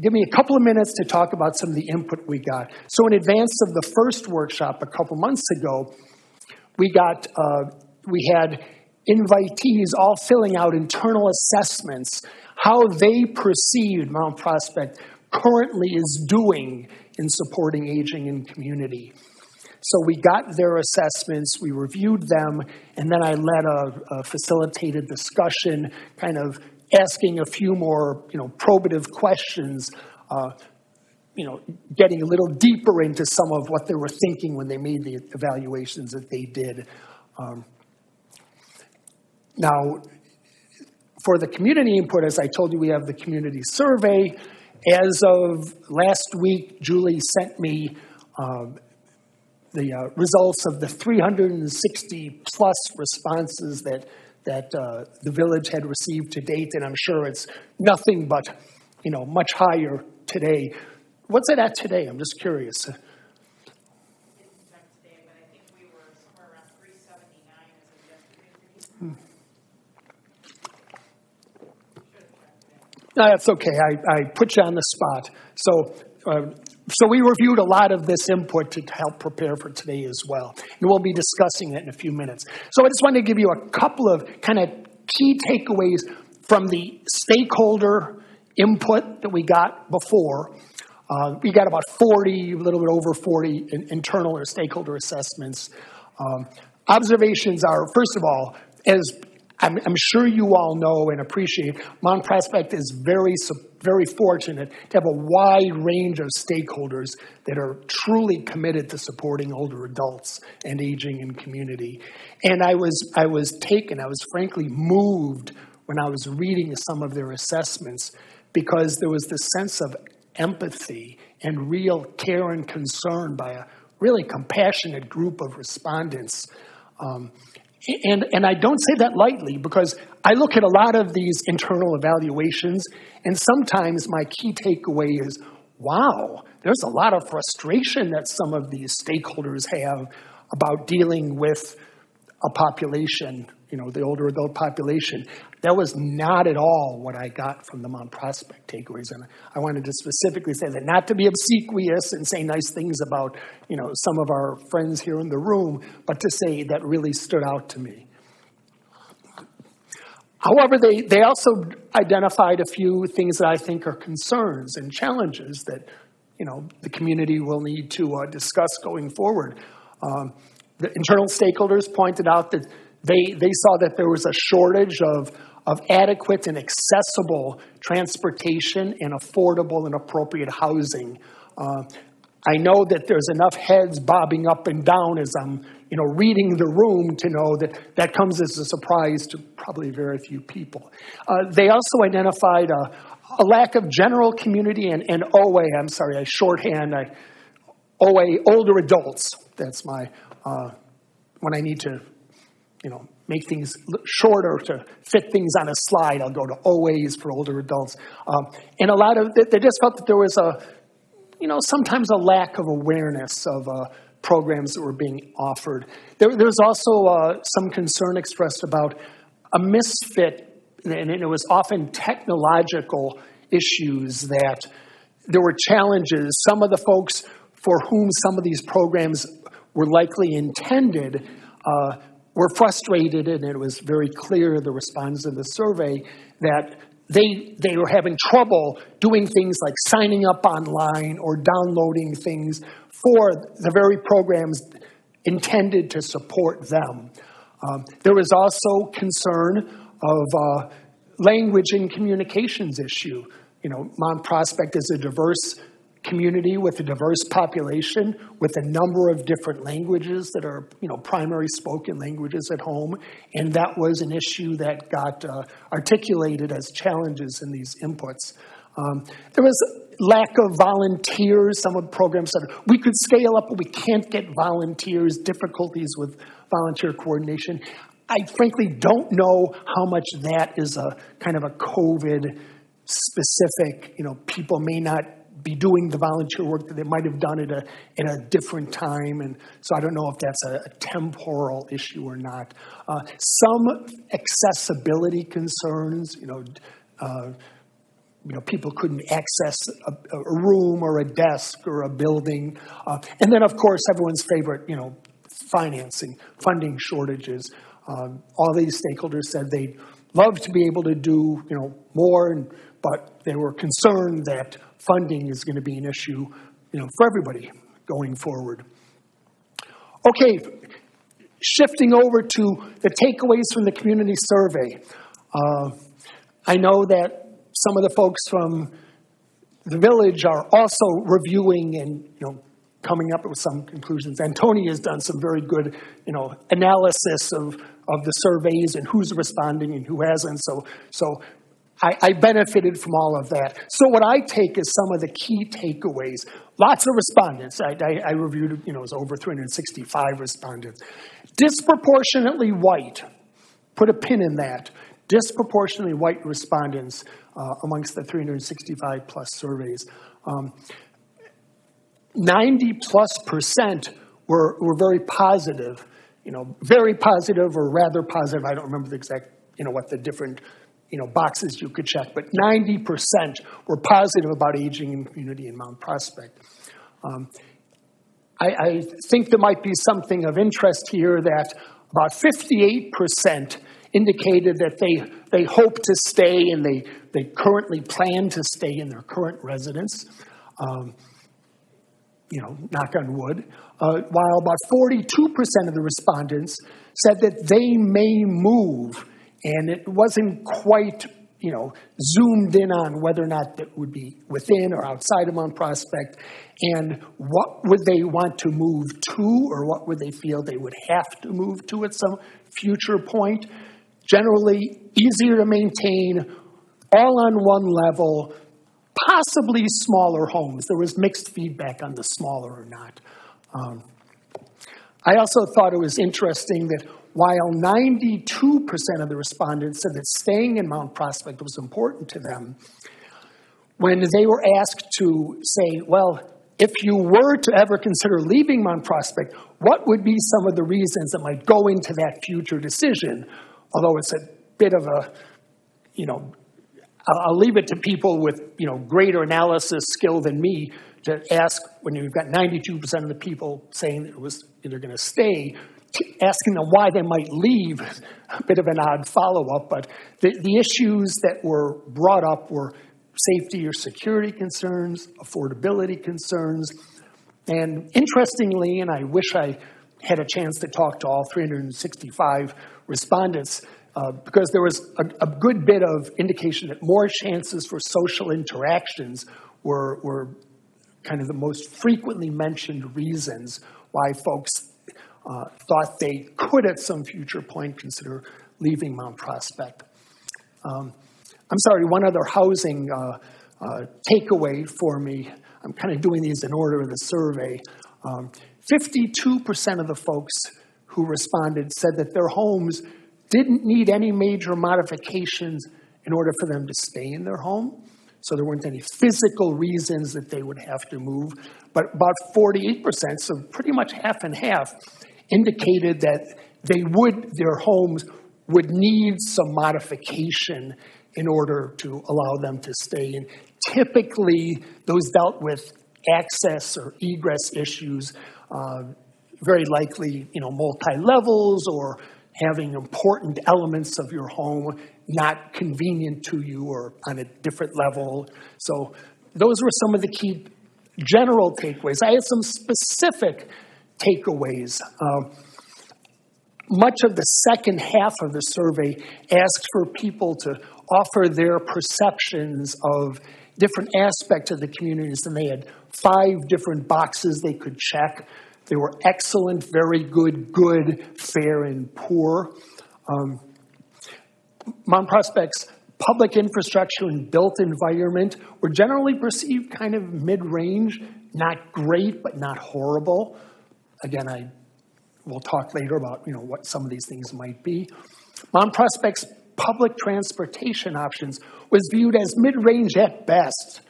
give me a couple of minutes to talk about some of the input we got. So in advance of the first workshop a couple months ago, we had invitees all filling out internal assessments, how they perceived Mount Prospect currently is doing in supporting aging in community. So we got their assessments, we reviewed them, and then I led a facilitated discussion, kind of asking a few more, probative questions, getting a little deeper into some of what they were thinking when they made the evaluations that they did. Now, for the community input, as I told you, we have the community survey. As of last week, Julie sent me the results of the 360 plus responses that the village had received to date, and I'm sure it's nothing but, much higher today. What's it at today? I'm just curious. No, that's okay. I put you on the spot. So we reviewed a lot of this input to help prepare for today as well. And we'll be discussing it in a few minutes. So I just wanted to give you a couple of kind of key takeaways from the stakeholder input that we got before. We got about 40, a little bit over 40 internal or stakeholder assessments. Observations are, first of all, as I'm sure you all know and appreciate, Mount Prospect is very fortunate to have a wide range of stakeholders that are truly committed to supporting older adults and aging in community. And I was frankly moved when I was reading some of their assessments, because there was this sense of empathy and real care and concern by a really compassionate group of respondents. And I don't say that lightly, because I look at a lot of these internal evaluations, and sometimes my key takeaway is, wow, there's a lot of frustration that some of these stakeholders have about dealing with a population, the older adult population. That was not at all what I got from the Mount Prospect takeaways. And I wanted to specifically say that, not to be obsequious and say nice things about, some of our friends here in the room, but to say that really stood out to me. However, they also identified a few things that I think are concerns and challenges that, the community will need to discuss going forward. The internal stakeholders pointed out that they saw that there was a shortage of adequate and accessible transportation and affordable and appropriate housing. I know that there's enough heads bobbing up and down as I'm, reading the room to know that comes as a surprise to probably very few people. They also identified a lack of general community and OA, I shorthand, OA, older adults. That's my, when I need to, make things shorter to fit things on a slide, I'll go to OAs for older adults. And a lot of, they just felt that there was sometimes a lack of awareness of programs that were being offered. There was also some concern expressed about a misfit, and it was often technological issues, that there were challenges. Some of the folks for whom some of these programs were likely intended were frustrated, and it was very clear, the respondents of the survey, that they were having trouble doing things like signing up online or downloading things for the very programs intended to support them. There was also concern of language and communications issue. Mount Prospect is a diverse community with a diverse population, with a number of different languages that are, primary spoken languages at home. And that was an issue that got articulated as challenges in these inputs. There was lack of volunteers. Some of the programs said we could scale up, but we can't get volunteers, difficulties with volunteer coordination. I frankly don't know how much that is a kind of a COVID specific, people may not be doing the volunteer work that they might have done at a different time. And so I don't know if that's a temporal issue or not. Some accessibility concerns, people couldn't access a room or a desk or a building. And then, of course, everyone's favorite, financing, funding shortages. All these stakeholders said they'd love to be able to do, more, but they were concerned that funding is going to be an issue, for everybody going forward. Okay, shifting over to the takeaways from the community survey. I know that some of the folks from the village are also reviewing and, coming up with some conclusions. And Tony has done some very good, analysis of the surveys and who's responding and who hasn't. So I benefited from all of that. So what I take is some of the key takeaways. Lots of respondents. I reviewed, it was over 365 respondents. Disproportionately white. Put a pin in that. Disproportionately white respondents amongst the 365 plus surveys. 90+% were very positive, very positive or rather positive. I don't remember the exact, what the different, boxes you could check, but 90% were positive about aging in the community in Mount Prospect. I think there might be something of interest here that about 58% indicated that they hope to stay and they currently plan to stay in their current residence. Knock on wood, while about 42% of the respondents said that they may move, and it wasn't quite, zoomed in on whether or not that would be within or outside of Mount Prospect, and what would they want to move to, or what would they feel they would have to move to at some future point. Generally, easier to maintain, all on one level, possibly smaller homes. There was mixed feedback on the smaller or not. I also thought it was interesting that while 92% of the respondents said that staying in Mount Prospect was important to them, when they were asked to say, well, if you were to ever consider leaving Mount Prospect, what would be some of the reasons that might go into that future decision? Although it's a bit of a, I'll leave it to people with, greater analysis skill than me to ask when you've got 92% of the people saying that it was either going to stay, asking them why they might leave, a bit of an odd follow-up. But the issues that were brought up were safety or security concerns, affordability concerns, and interestingly, and I wish I had a chance to talk to all 365 respondents, because there was a good bit of indication that more chances for social interactions were kind of the most frequently mentioned reasons why folks thought they could at some future point consider leaving Mount Prospect. I'm sorry, one other housing takeaway for me. I'm kind of doing these in order of the survey. 52% of the folks who responded said that their homes didn't need any major modifications in order for them to stay in their home. So there weren't any physical reasons that they would have to move. But about 48%, so pretty much half and half, indicated that their homes would need some modification in order to allow them to stay. And typically, those dealt with access or egress issues, very likely, multi-levels or having important elements of your home not convenient to you or on a different level. So those were some of the key general takeaways. I had some specific takeaways. Much of the second half of the survey asked for people to offer their perceptions of different aspects of the communities, and they had 5 different boxes they could check. They were excellent, very good, good, fair, and poor. Mount Prospect's public infrastructure and built environment were generally perceived kind of mid-range, not great, but not horrible. Again, we'll talk later about what some of these things might be. Mount Prospect's public transportation options was viewed as mid-range at best,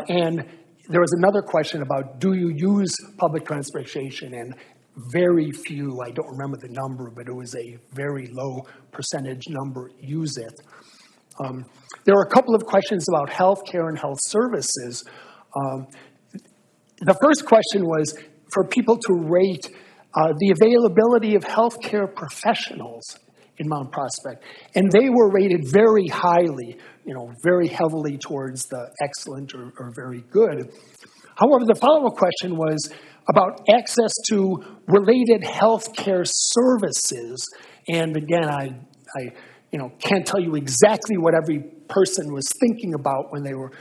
and there was another question about, do you use public transportation? And very few, I don't remember the number, but it was a very low percentage number, use it. There were a couple of questions about health care and health services. The first question was for people to rate the availability of healthcare professionals in Mount Prospect. And they were rated very highly, very heavily towards the excellent or very good. However, the follow-up question was about access to related healthcare services. And again, I can't tell you exactly what every person was thinking about when they were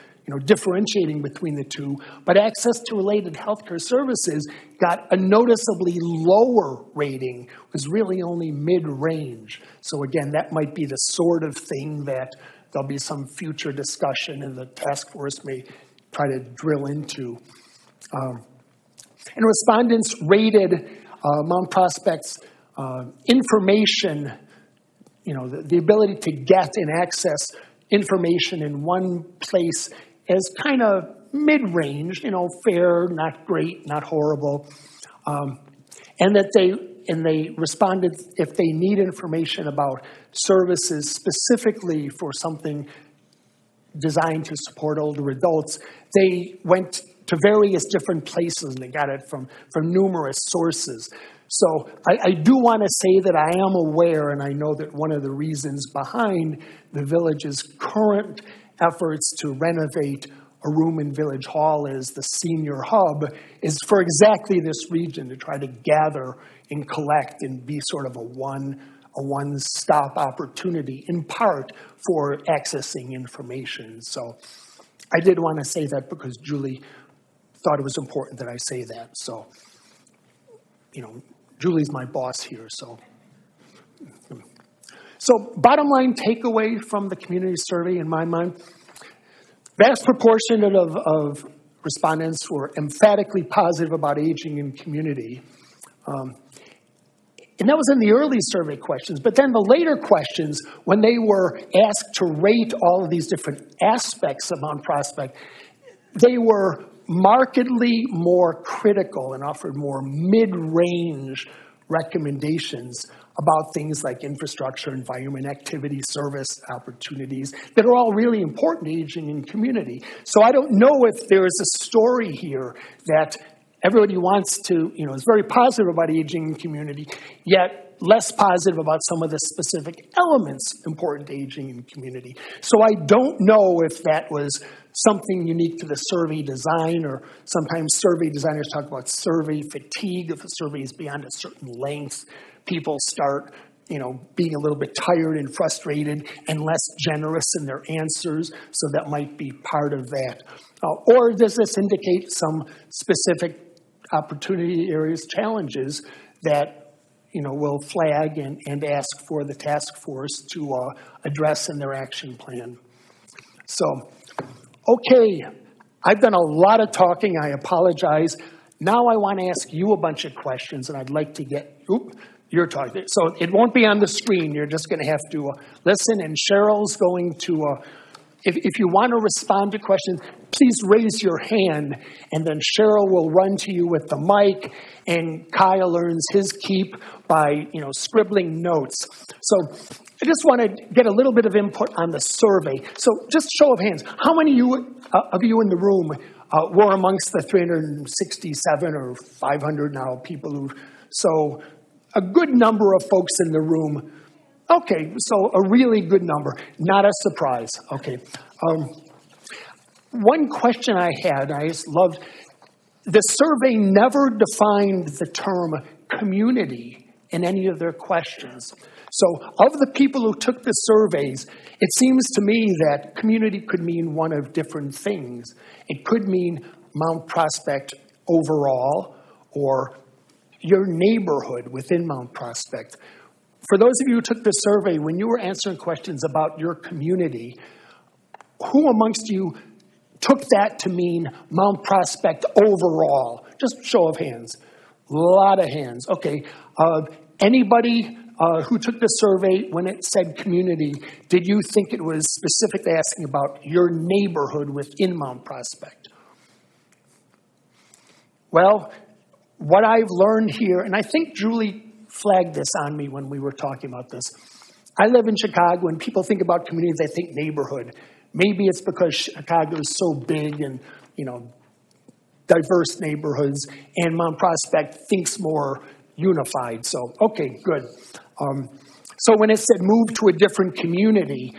differentiating between the two, but access to related healthcare services got a noticeably lower rating, was really only mid-range. So again, that might be the sort of thing that there'll be some future discussion and the task force may try to drill into. And respondents rated Mount Prospect's information, the ability to get and access information in one place as kind of mid-range, fair, not great, not horrible, and that they responded if they need information about services specifically for something designed to support older adults, they went to various different places and they got it from numerous sources. So I do want to say that I am aware, and I know that one of the reasons behind the village's current efforts to renovate a room in Village Hall as the senior hub is for exactly this region, to try to gather and collect and be sort of a one-stop opportunity, in part for accessing information. So I did want to say that because Julie thought it was important that I say that. So, Julie's my boss here, so. So bottom line takeaway from the community survey in my mind, vast proportion of respondents were emphatically positive about aging in community. And that was in the early survey questions, but then the later questions, when they were asked to rate all of these different aspects of Mount Prospect, they were markedly more critical and offered more mid-range recommendations about things like infrastructure, environment, activity, service opportunities that are all really important to aging in community. So I don't know if there is a story here that everybody wants to, is very positive about aging in community, yet less positive about some of the specific elements important to aging in community. So I don't know if that was something unique to the survey design, or sometimes survey designers talk about survey fatigue. If a survey is beyond a certain length, people start, being a little bit tired and frustrated and less generous in their answers. So that might be part of that. Or does this indicate some specific opportunity areas, challenges that will flag and ask for the task force to address in their action plan? So, okay, I've done a lot of talking. I apologize. Now I want to ask you a bunch of questions, and I'd like to get, you're talking. So it won't be on the screen. You're just going to have to listen, and Cheryl's going to, if you want to respond to questions, please raise your hand, and then Cheryl will run to you with the mic, and Kyle earns his keep by, scribbling notes. So I just want to get a little bit of input on the survey. So just show of hands, how many of you in the room were amongst the 367 or 500 now people who, so a good number of folks in the room. Okay, so a really good number, not a surprise. Okay. One question I had, I just loved, the survey never defined the term community in any of their questions. So of the people who took the surveys, it seems to me that community could mean one of different things. It could mean Mount Prospect overall, or your neighborhood within Mount Prospect. For those of you who took the survey, when you were answering questions about your community, who amongst you took that to mean Mount Prospect overall? Just show of hands. A lot of hands. Okay. Anybody who took the survey, when it said community, did you think it was specifically asking about your neighborhood within Mount Prospect? Well, what I've learned here, and I think Julie flagged this on me when we were talking about this. I live in Chicago, and people think about community, they think neighborhood. Maybe it's because Chicago is so big and, diverse neighborhoods, and Mount Prospect thinks more unified. So, okay, good. So when it said move to a different community,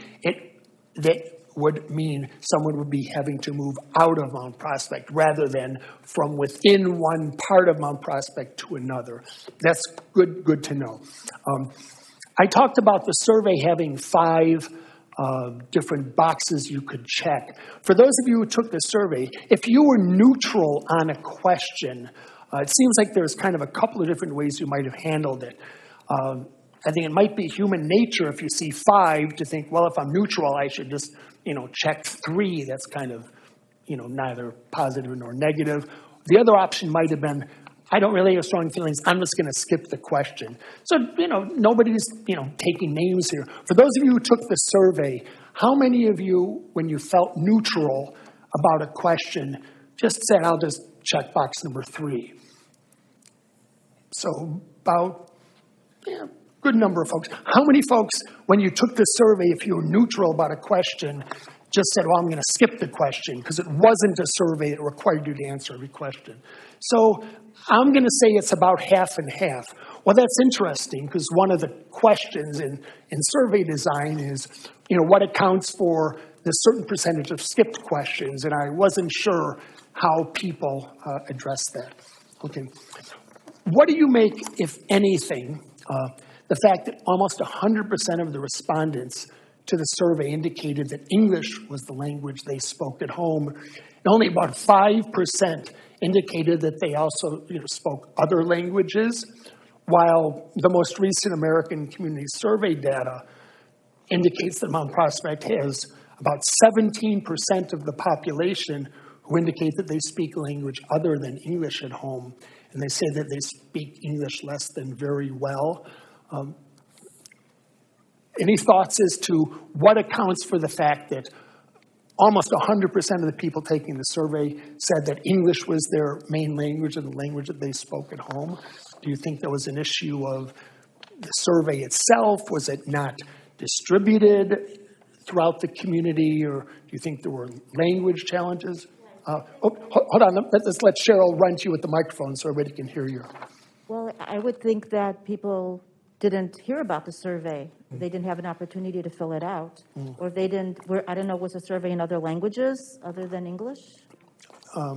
that would mean someone would be having to move out of Mount Prospect rather than from within one part of Mount Prospect to another. That's good to know. I talked about the survey having 5 different boxes you could check. For those of you who took the survey, if you were neutral on a question, it seems like there's kind of a couple of different ways you might have handled it. I think it might be human nature if you see 5 to think, well, if I'm neutral, I should just, check 3. That's kind of, neither positive nor negative. The other option might have been, I don't really have strong feelings. I'm just going to skip the question. So, nobody's, taking names here. For those of you who took the survey, how many of you, when you felt neutral about a question, just said, I'll just check box number 3? So about, good number of folks. How many folks, when you took the survey, if you were neutral about a question, just said, well, I'm going to skip the question because it wasn't a survey that required you to answer every question? So I'm going to say it's about half and half. Well, that's interesting because one of the questions in survey design is, what accounts for the certain percentage of skipped questions, and I wasn't sure how people address that. Okay. What do you make, if anything, the fact that almost 100% of the respondents to the survey indicated that English was the language they spoke at home, and only about 5% indicated that they also spoke other languages, while the most recent American Community Survey data indicates that Mount Prospect has about 17% of the population who indicate that they speak a language other than English at home, and they say that they speak English less than very well. Any thoughts as to what accounts for the fact that almost 100% of the people taking the survey said that English was their main language and the language that they spoke at home? Do you think there was an issue of the survey itself? Was it not distributed throughout the community, or do you think there were language challenges? Hold on, let's let Cheryl run to you with the microphone so everybody can hear you. Well, I would think that people didn't hear about the survey. They didn't have an opportunity to fill it out. Or they didn't, I don't know, was the survey in other languages other than English? It was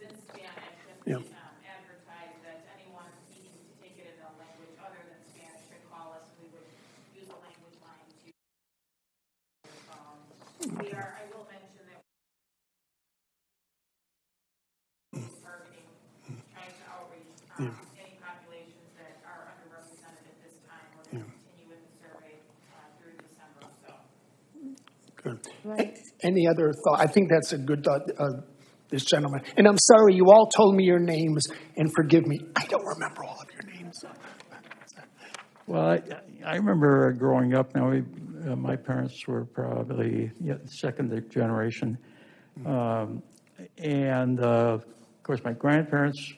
in Spanish, and we advertised that anyone needing to take it in a language other than Spanish should call us. We would use a language line to I will mention that targeting, trying to outreach any populations that are underrepresented at this time. We're going to continue with the survey through December. So. Good. Right. Any other thought? I think that's a good thought, this gentleman. And I'm sorry, you all told me your names, and forgive me, I don't remember all of your names. Well, I remember growing up. Now, my parents were probably second generation. And, of course, my grandparents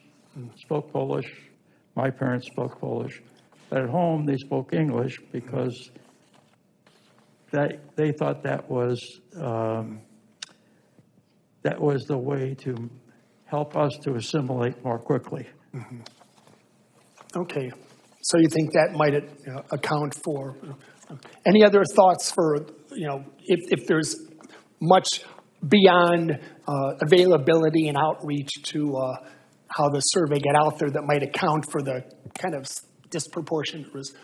spoke Polish. My parents spoke Polish. But at home, they spoke English because they thought that was the way to help us to assimilate more quickly. Mm-hmm. Okay. So you think that might account for any other thoughts for, if there's much beyond availability and outreach to how the survey got out there that might account for the kind of disproportionate risk?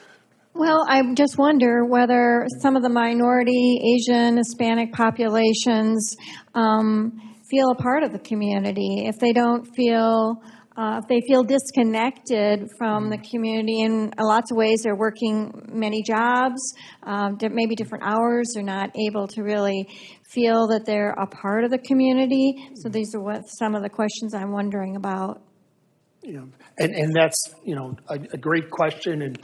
Well, I just wonder whether some of the minority, Asian, Hispanic populations feel a part of the community. If they don't feel, if they feel disconnected from the community in lots of ways, they're working many jobs, maybe different hours, they're not able to really feel that they're a part of the community. So these are some of the questions I'm wondering about. Yeah, and that's, a great question, and,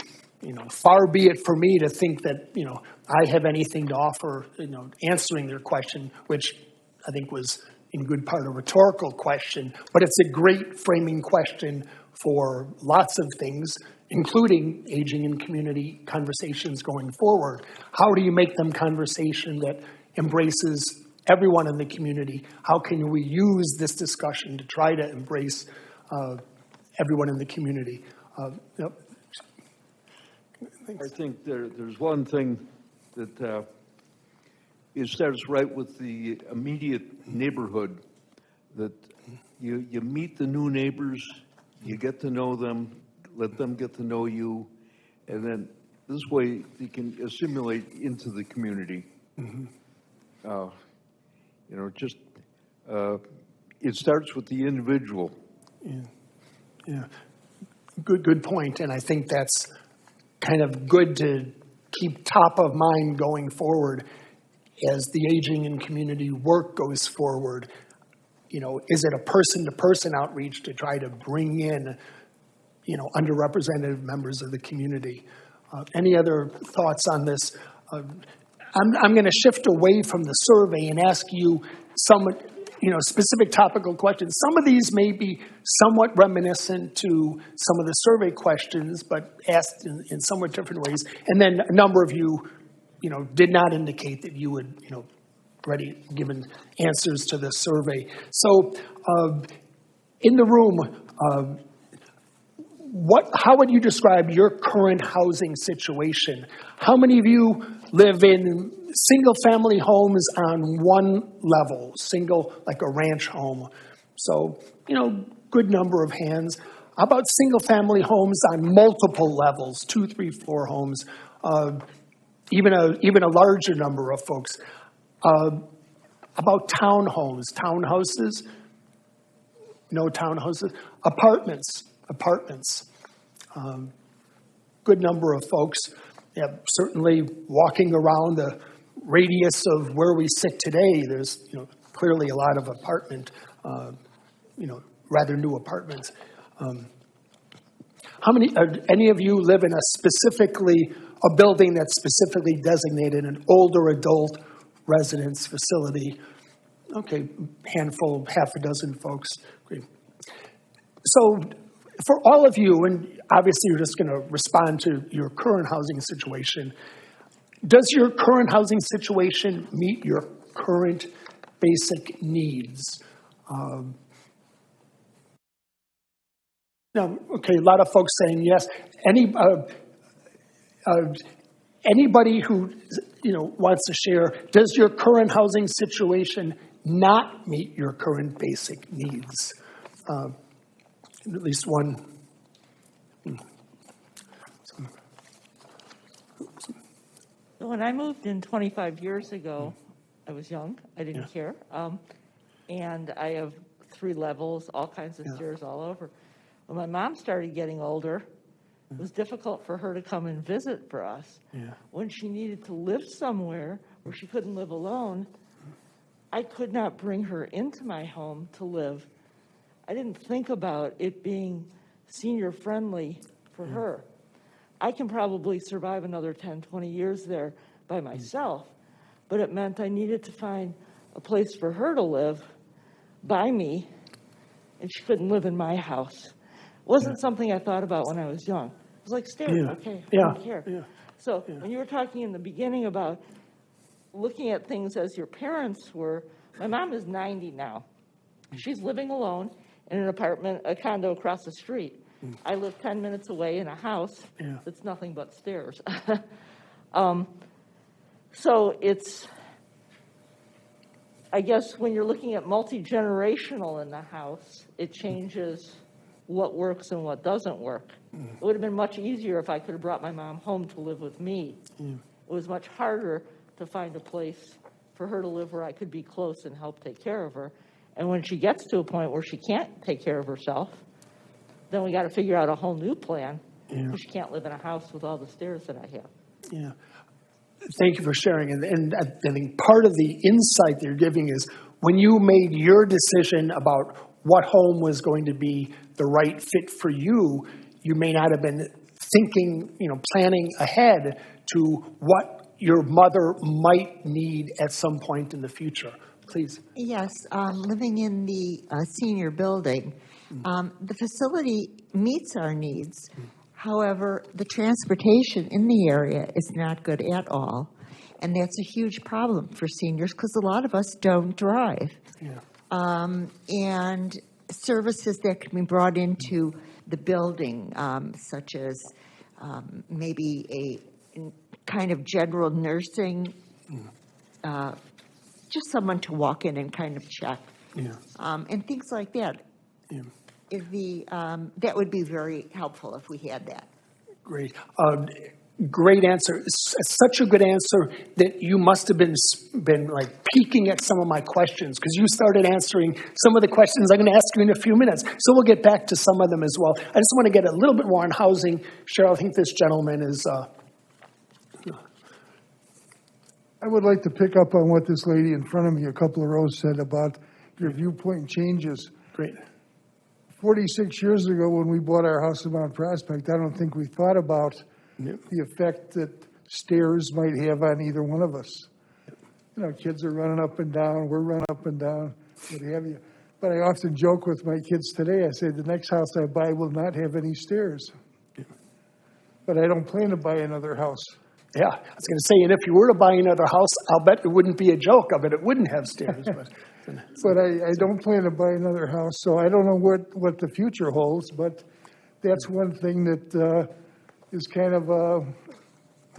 far be it for me to think that, I have anything to offer, answering their question, which I think was in good part a rhetorical question, but it's a great framing question for lots of things, including aging and community conversations going forward. How do you make them conversation that embraces everyone in the community? How can we use this discussion to try to embrace everyone in the community? Yep. I think there's one thing that it starts right with the immediate neighborhood, that you meet the new neighbors, you get to know them, let them get to know you, and then this way you can assimilate into the community. Mm-hmm. It starts with the individual. Yeah. Good point, and I think that's kind of good to keep top of mind going forward as the aging and community work goes forward. Is it a person-to-person outreach to try to bring in, underrepresented members of the community? Any other thoughts on this? I'm going to shift away from the survey and ask you some, specific topical questions. Some of these may be somewhat reminiscent to some of the survey questions, but asked in somewhat different ways. And then a number of you, did not indicate that you would, already given answers to the survey. So in the room, how would you describe your current housing situation? How many of you live in single-family homes on one level, single, like a ranch home? So, good number of hands. How about single-family homes on multiple levels, 2, 3, 4 homes? Even a larger number of folks. About townhouses? No townhouses. Apartments. Good number of folks. Yeah, certainly walking around the radius of where we sit today, there's clearly a lot of rather new apartments. How many? Any of you live in a building that's specifically designated an older adult residence facility? Okay, handful, half a dozen folks. Great. So for all of you, and obviously you're just going to respond to your current housing situation, does your current housing situation meet your current basic needs? No, okay, a lot of folks saying yes. Anybody who wants to share, does your current housing situation not meet your current basic needs? At least one. When I moved in 25 years ago, I was young. I didn't care. And I have 3 levels, all kinds of stairs all over. When my mom started getting older, it was difficult for her to come and visit for us. When she needed to live somewhere where she couldn't live alone, I could not bring her into my home to live. I didn't think about it being senior friendly for her. I can probably survive another 10, 20 years there by myself, but it meant I needed to find a place for her to live by me, and she couldn't live in my house. It wasn't something I thought about when I was young. It was like, stairs, okay, I don't care. So when you were talking in the beginning about looking at things as your parents were, my mom is 90 now. She's living alone in an apartment, a condo across the street. I live 10 minutes away in a house that's nothing but stairs. So it's, I guess when you're looking at multi-generational in the house, it changes what works and what doesn't work. It would have been much easier if I could have brought my mom home to live with me. It was much harder to find a place for her to live where I could be close and help take care of her. And when she gets to a point where she can't take care of herself, then we got to figure out a whole new plan, because she can't live in a house with all the stairs that I have. Thank you for sharing. And I think part of the insight that you're giving is when you made your decision about what home was going to be the right fit for you, you may not have been thinking, planning ahead to what your mother might need at some point in the future. Please. Yes, living in the senior building, the facility meets our needs. However, the transportation in the area is not good at all, and that's a huge problem for seniors because a lot of us don't drive. Yeah. And services that can be brought into the building, such as maybe a kind of general nursing, just someone to walk in and kind of check, and things like that. Yeah. That would be very helpful if we had that. Great. Great answer. Such a good answer that you must have been like peeking at some of my questions, because you started answering some of the questions I'm going to ask you in a few minutes. So we'll get back to some of them as well. I just want to get a little bit more on housing. Cheryl, I think this gentleman is... I would like to pick up on what this lady in front of me a couple of rows said about your viewpoint changes. Great. 46 years ago when we bought our house in Mount Prospect, I don't think we thought about the effect that stairs might have on either one of us. You know, kids are running up and down, we're running up and down, what have you. But I often joke with my kids today, I say the next house I buy will not have any stairs. But I don't plan to buy another house. Yeah, I was going to say, and if you were to buy another house, I'll bet it wouldn't be a joke. I bet it wouldn't have stairs. But I don't plan to buy another house, so I don't know what the future holds, but that's one thing that is kind of a,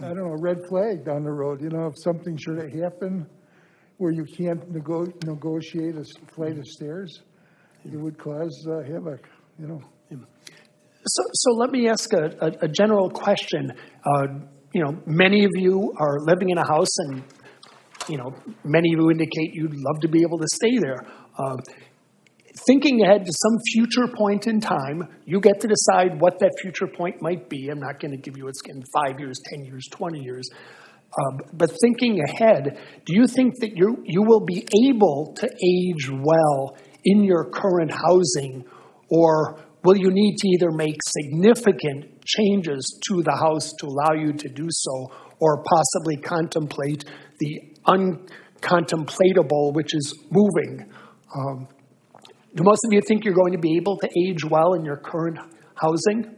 I don't know, a red flag down the road. You know, if something should have happened where you can't negotiate a flight of stairs, it would cause havoc, you know. So let me ask a general question. You know, many of you are living in a house, and, you know, many of you indicate you'd love to be able to stay there. Thinking ahead to some future point in time, you get to decide what that future point might be. I'm not going to give you it's in 5 years, 10 years, 20 years. But thinking ahead, do you think that you will be able to age well in your current housing, or will you need to either make significant changes to the house to allow you to do so, or possibly contemplate the uncontemplatable, which is moving? Do most of you think you're going to be able to age well in your current housing?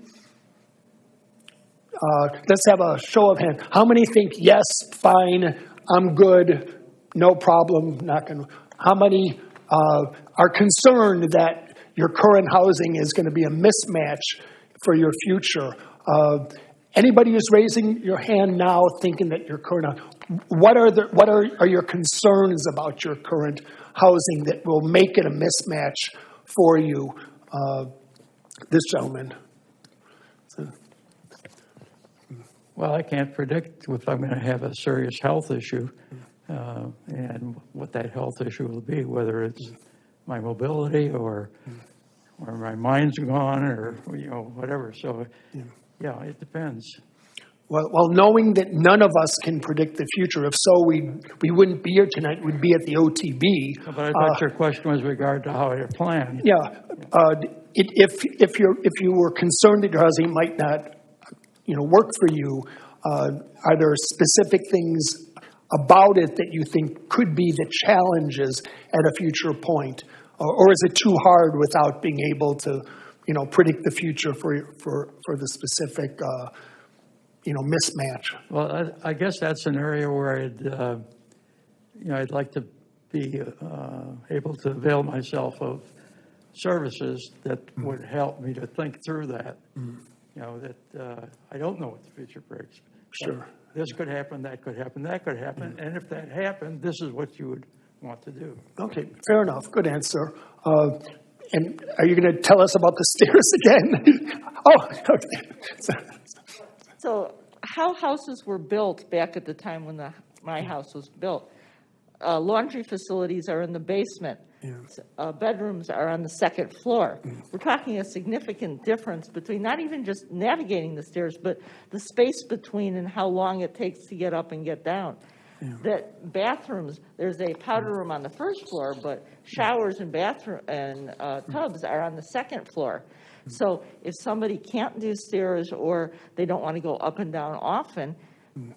Let's have a show of hands. How many think, yes, fine, I'm good, no problem, not going to... How many are concerned that your current housing is going to be a mismatch for your future? Anybody who's raising your hand now thinking that your current... What are your concerns about your current housing that will make it a mismatch for you? This gentleman. Well, I can't predict if I'm going to have a serious health issue and what that health issue will be, whether it's my mobility or my mind's gone or, you know, whatever. So, yeah, it depends. Well, knowing that none of us can predict the future, if so, we wouldn't be here tonight. We'd be at the OTB. But I thought your question was regard to how I plan. Yeah, if you were concerned that your housing might not, you know, work for you, are there specific things about it that you think could be the challenges at a future point, or is it too hard without being able to, you know, predict the future for the specific, you know, mismatch? Well, I guess that's an area where I'd like to be able to avail myself of services that would help me to think through that. You know, that I don't know what the future brings. Sure. This could happen, that could happen, that could happen, and if that happened, this is what you would want to do. Okay, fair enough. Good answer. And are you going to tell us about the stairs again? Oh, okay. So how houses were built back at the time when my house was built, laundry facilities are in the basement. Bedrooms are on the second floor. We're talking a significant difference between not even just navigating the stairs, but the space between and how long it takes to get up and get down. That bathrooms, there's a powder room on the first floor, but showers and bathroom and tubs are on the second floor. So if somebody can't do stairs or they don't want to go up and down often,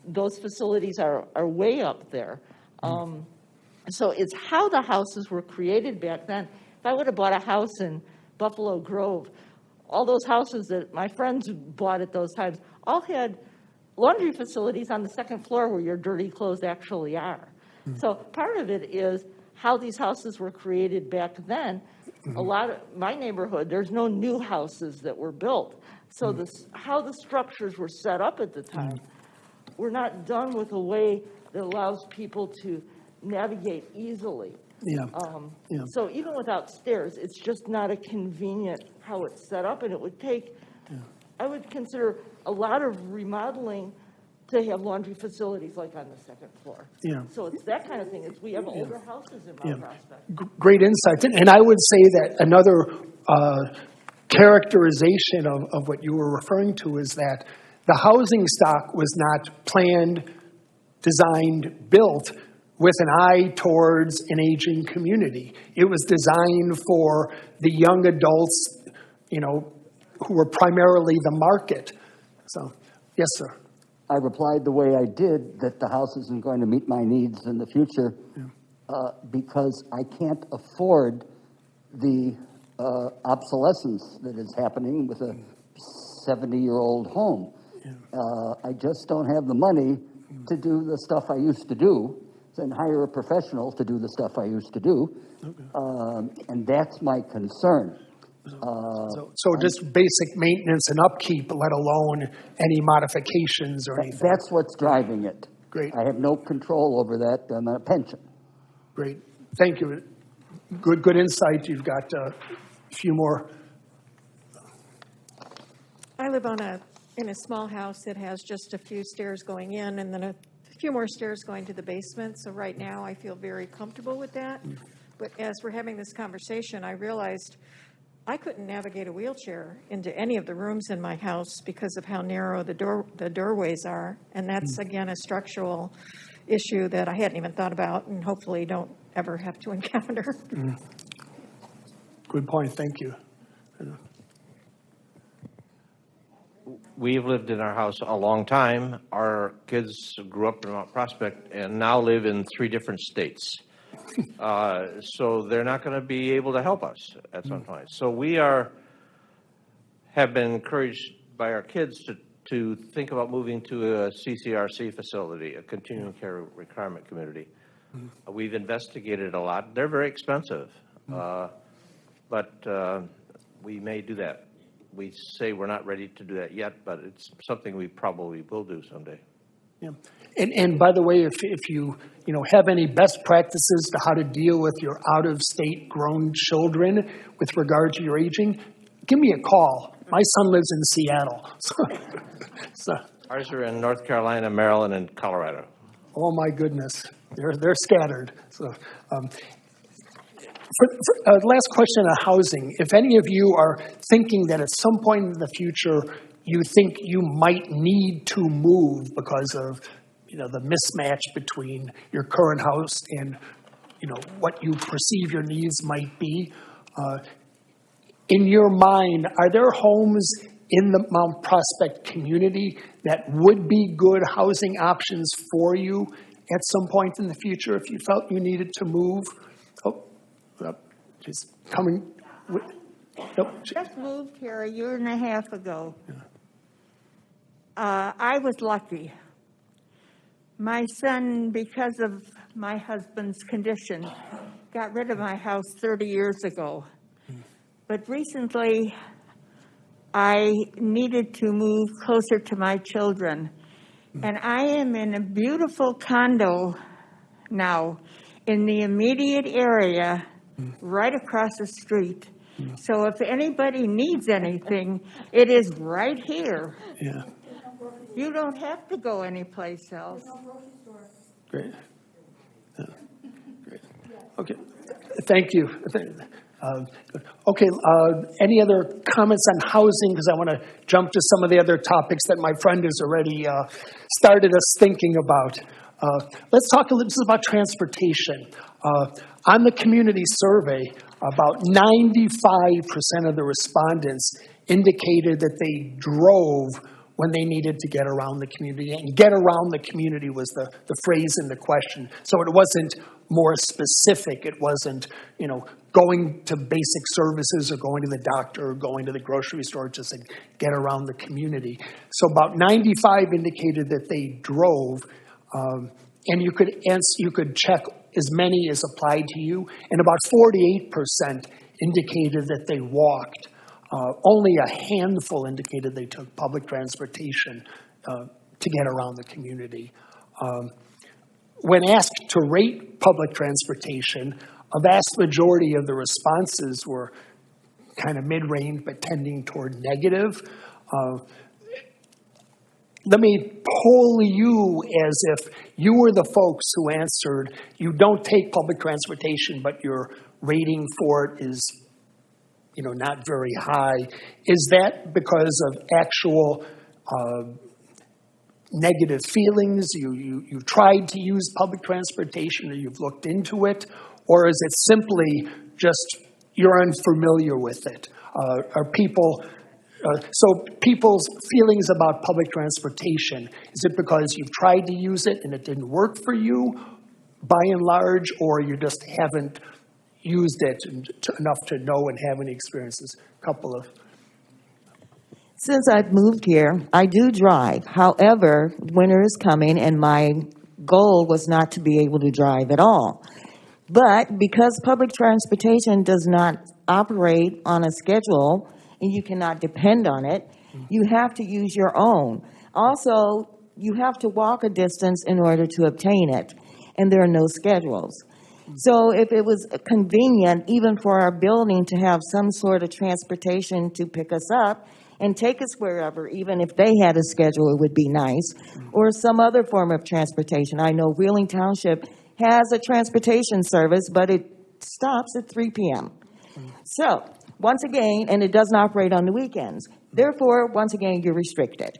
those facilities are way up there. So it's how the houses were created back then. If I would have bought a house in Buffalo Grove, all those houses that my friends bought at those times all had laundry facilities on the second floor where your dirty clothes actually are. So part of it is how these houses were created back then. A lot of my neighborhood, there's no new houses that were built. So how the structures were set up at the time were not done with a way that allows people to navigate easily. Yeah. So even without stairs, it's just not a convenient how it's set up, and it would take, I would consider a lot of remodeling to have laundry facilities like on the second floor. Yeah. So it's that kind of thing. It's we have older houses in Mount Prospect. Great insight. And I would say that another characterization of what you were referring to is that the housing stock was not planned, designed, built with an eye towards an aging community. It was designed for the young adults, who were primarily the market. So, yes, sir. I replied the way I did, that the house isn't going to meet my needs in the future because I can't afford the obsolescence that is happening with a 70-year-old home. I just don't have the money to do the stuff I used to do and hire a professional to do the stuff I used to do. And that's my concern. So just basic maintenance and upkeep, let alone any modifications or anything. That's what's driving it. Great. I have no control over that. I'm on a pension. Great. Thank you. Good insight. You've got a few more. I live in a small house that has just a few stairs going in and then a few more stairs going to the basement. So right now I feel very comfortable with that. But as we're having this conversation, I realized I couldn't navigate a wheelchair into any of the rooms in my house because of how narrow the doorways are. And that's, again, a structural issue that I hadn't even thought about and hopefully don't ever have to encounter. Good point. Thank you. We've lived in our house a long time. Our kids grew up in Mount Prospect and now live in 3 different states. So they're not going to be able to help us at some point. So we have been encouraged by our kids to think about moving to a CCRC facility, a continuing care requirement community. We've investigated a lot. They're very expensive, but we may do that. We say we're not ready to do that yet, but it's something we probably will do someday. Yeah. And by the way, if you have any best practices to how to deal with your out-of-state grown children with regard to your aging, give me a call. My son lives in Seattle. So. Ours are in North Carolina, Maryland, and Colorado. Oh my goodness, they're scattered. So, last question on housing. If any of you are thinking that at some point in the future you think you might need to move because of the mismatch between your current house and what you perceive your needs might be, in your mind, are there homes in the Mount Prospect community that would be good housing options for you at some point in the future if you felt you needed to move? Just coming. Just moved here 1.5 years ago. I was lucky. My son, because of my husband's condition, got rid of my house 30 years ago. But recently, I needed to move closer to my children. And I am in a beautiful condo now in the immediate area right across the street. So if anybody needs anything, it is right here. Yeah. You don't have to go anyplace else. Great. Great. Okay. Thank you. Okay. Any other comments on housing? Because I want to jump to some of the other topics that my friend has already started us thinking about. Let's talk a little bit about transportation. On the community survey, about 95% of the respondents indicated that they drove when they needed to get around the community. And get around the community was the phrase in the question. So it wasn't more specific. It wasn't, going to basic services or going to the doctor or going to the grocery store just to get around the community. So about 95 indicated that they drove, and you could check as many as applied to you, and about 48% indicated that they walked. Only a handful indicated they took public transportation to get around the community. When asked to rate public transportation, a vast majority of the responses were kind of mid-range but tending toward negative. Let me poll you as if you were the folks who answered, you don't take public transportation, but your rating for it is, not very high. Is that because of actual negative feelings? You've tried to use public transportation, or you've looked into it? Or is it simply just you're unfamiliar with it? Are people... So people's feelings about public transportation, is it because you've tried to use it and it didn't work for you by and large, or you just haven't used it enough to know and have any experiences? Since I've moved here, I do drive. However, winter is coming, and my goal was not to be able to drive at all. But because public transportation does not operate on a schedule, and you cannot depend on it, you have to use your own. Also, you have to walk a distance in order to obtain it, and there are no schedules. So if it was convenient, even for our building, to have some sort of transportation to pick us up and take us wherever, even if they had a schedule, it would be nice, or some other form of transportation. I know Wheeling Township has a transportation service, but it stops at 3 p.m. So, once again, and it doesn't operate on the weekends. Therefore, once again, you're restricted.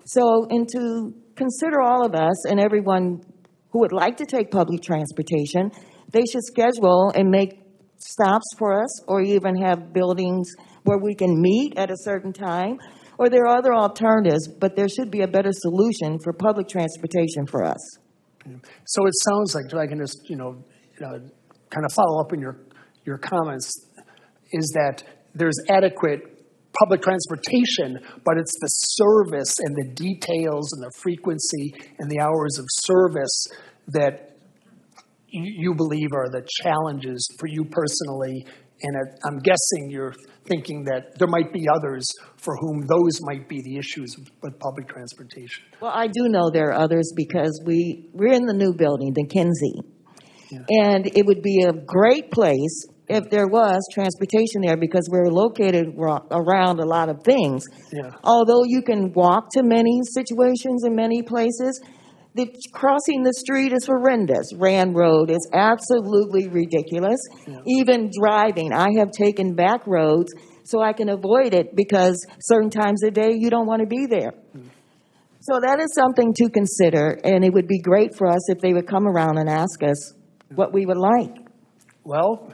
So, and to consider all of us and everyone who would like to take public transportation, they should schedule and make stops for us, or even have buildings where we can meet at a certain time, or there are other alternatives, but there should be a better solution for public transportation for us. So it sounds like, if I can just, kind of follow up on your comments, is that there's adequate public transportation, but it's the service and the details and the frequency and the hours of service that you believe are the challenges for you personally. And I'm guessing you're thinking that there might be others for whom those might be the issues with public transportation. Well, I do know there are others, because we're in the new building, the Kinsey. Yeah. And it would be a great place if there was transportation there, because we're located around a lot of things. Yeah. Although you can walk to many situations in many places, crossing the street is horrendous. Rand Road is absolutely ridiculous. Yeah. Even driving, I have taken back roads so I can avoid it, because certain times of day you don't want to be there. So that is something to consider, and it would be great for us if they would come around and ask us what we would like. Well,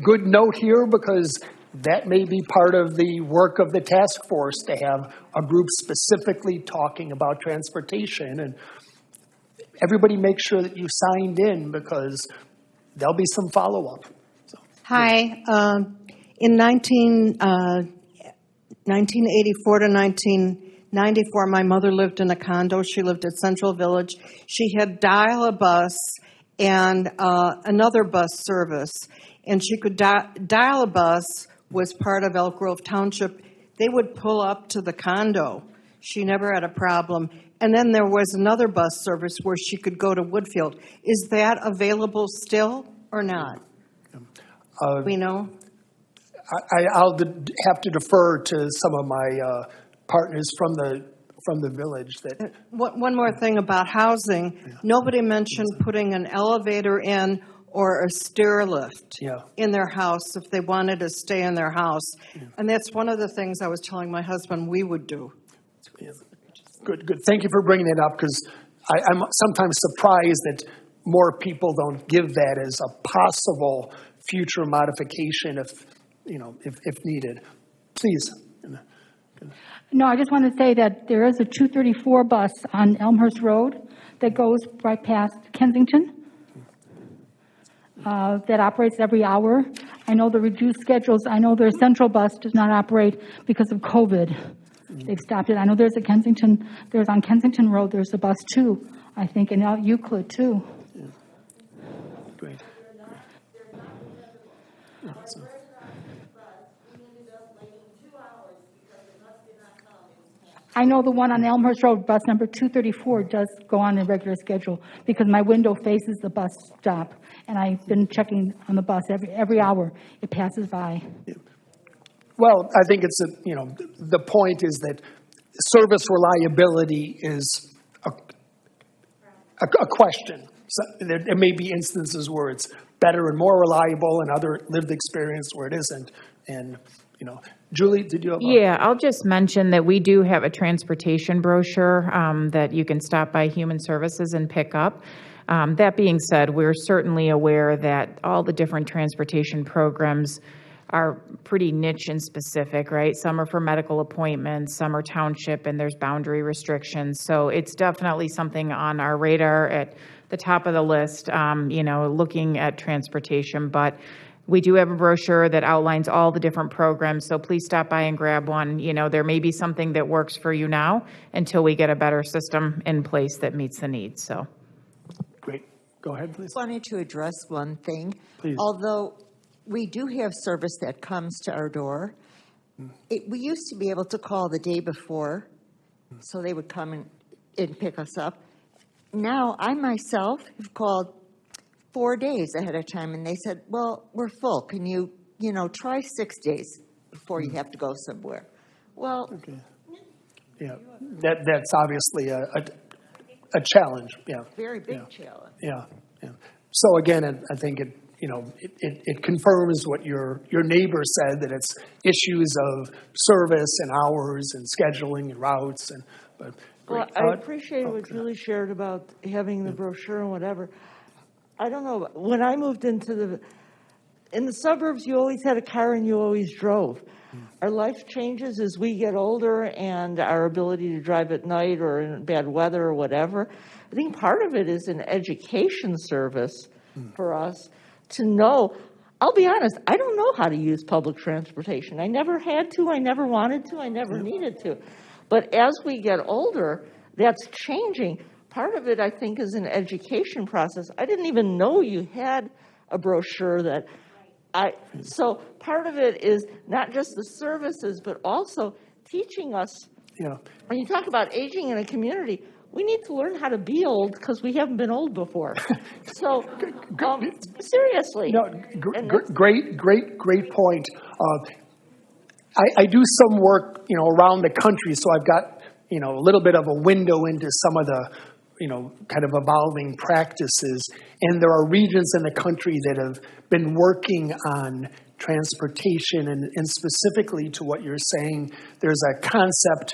good note here, because that may be part of the work of the task force, to have a group specifically talking about transportation. And everybody make sure that you signed in, because there'll be some follow-up. So. Hi. In 1984 to 1994, my mother lived in a condo. She lived at Central Village. She had dial-a-bus and another bus service. And she could dial a bus, was part of Elk Grove Township. They would pull up to the condo. She never had a problem. And then there was another bus service where she could go to Woodfield. Is that available still or not? We know? I'll have to defer to some of my partners from the village. That One more thing about housing. Yeah. Nobody mentioned putting an elevator in or a stair lift in their house if they wanted to stay in their house. Yeah. And that's one of the things I was telling my husband we would do. Yeah. Good. Thank you for bringing that up, because I'm sometimes surprised that more people don't give that as a possible future modification if needed. Please. No, I just want to say that there is a 234 bus on Elmhurst Road that goes right past Kensington that operates every hour. I know the reduced schedules. I know their central bus does not operate because of COVID. They've stopped it. I know there's on Kensington Road, there's a bus too, I think, and out Euclid too. Great. I know the one on Elmhurst Road, bus number 234, does go on a regular schedule because my window faces the bus stop, and I've been checking on the bus every hour it passes by. Well, I think it's the point is that service reliability is a question. So there may be instances where it's better and more reliable, and other lived experience where it isn't. And Julie, did you have? Yeah, I'll just mention that we do have a transportation brochure that you can stop by Human Services and pick up. That being said, we're certainly aware that all the different transportation programs are pretty niche and specific, right? Some are for medical appointments, some are township, and there's boundary restrictions. So it's definitely something on our radar at the top of the list, looking at transportation. But we do have a brochure that outlines all the different programs, so please stop by and grab one. There may be something that works for you now until we get a better system in place that meets the needs. So, great. Go ahead, please. I wanted to address one thing. Please. Although we do have service that comes to our door, we used to be able to call the day before, so they would come and pick us up. Now, I myself have called 4 days ahead of time, and they said, well, we're full. Can you, try 6 days before you have to go somewhere? Well, okay. Yeah, that's obviously a challenge. Yeah, very big challenge. Yeah. So again, I think it confirms what your neighbor said, that it's issues of service and hours and scheduling and routes Well, I appreciate what Julie shared about having the brochure and whatever. I don't know. When I moved in the suburbs, you always had a car and you always drove. Our life changes as we get older, and our ability to drive at night or in bad weather or whatever. I think part of it is an education service for us to know. I'll be honest, I don't know how to use public transportation. I never had to, I never wanted to, I never needed to. But as we get older, that's changing. Part of it, I think, is an education process. I didn't even know you had a brochure so part of it is not just the services, but also teaching us. Yeah. When you talk about aging in a community, we need to learn how to be old because we haven't been old before. So, seriously. No, great point. I do some work, around the country, so I've got, a little bit of a window into some of the, kind of evolving practices. And there are regions in the country that have been working on transportation, and specifically to what you're saying, there's a concept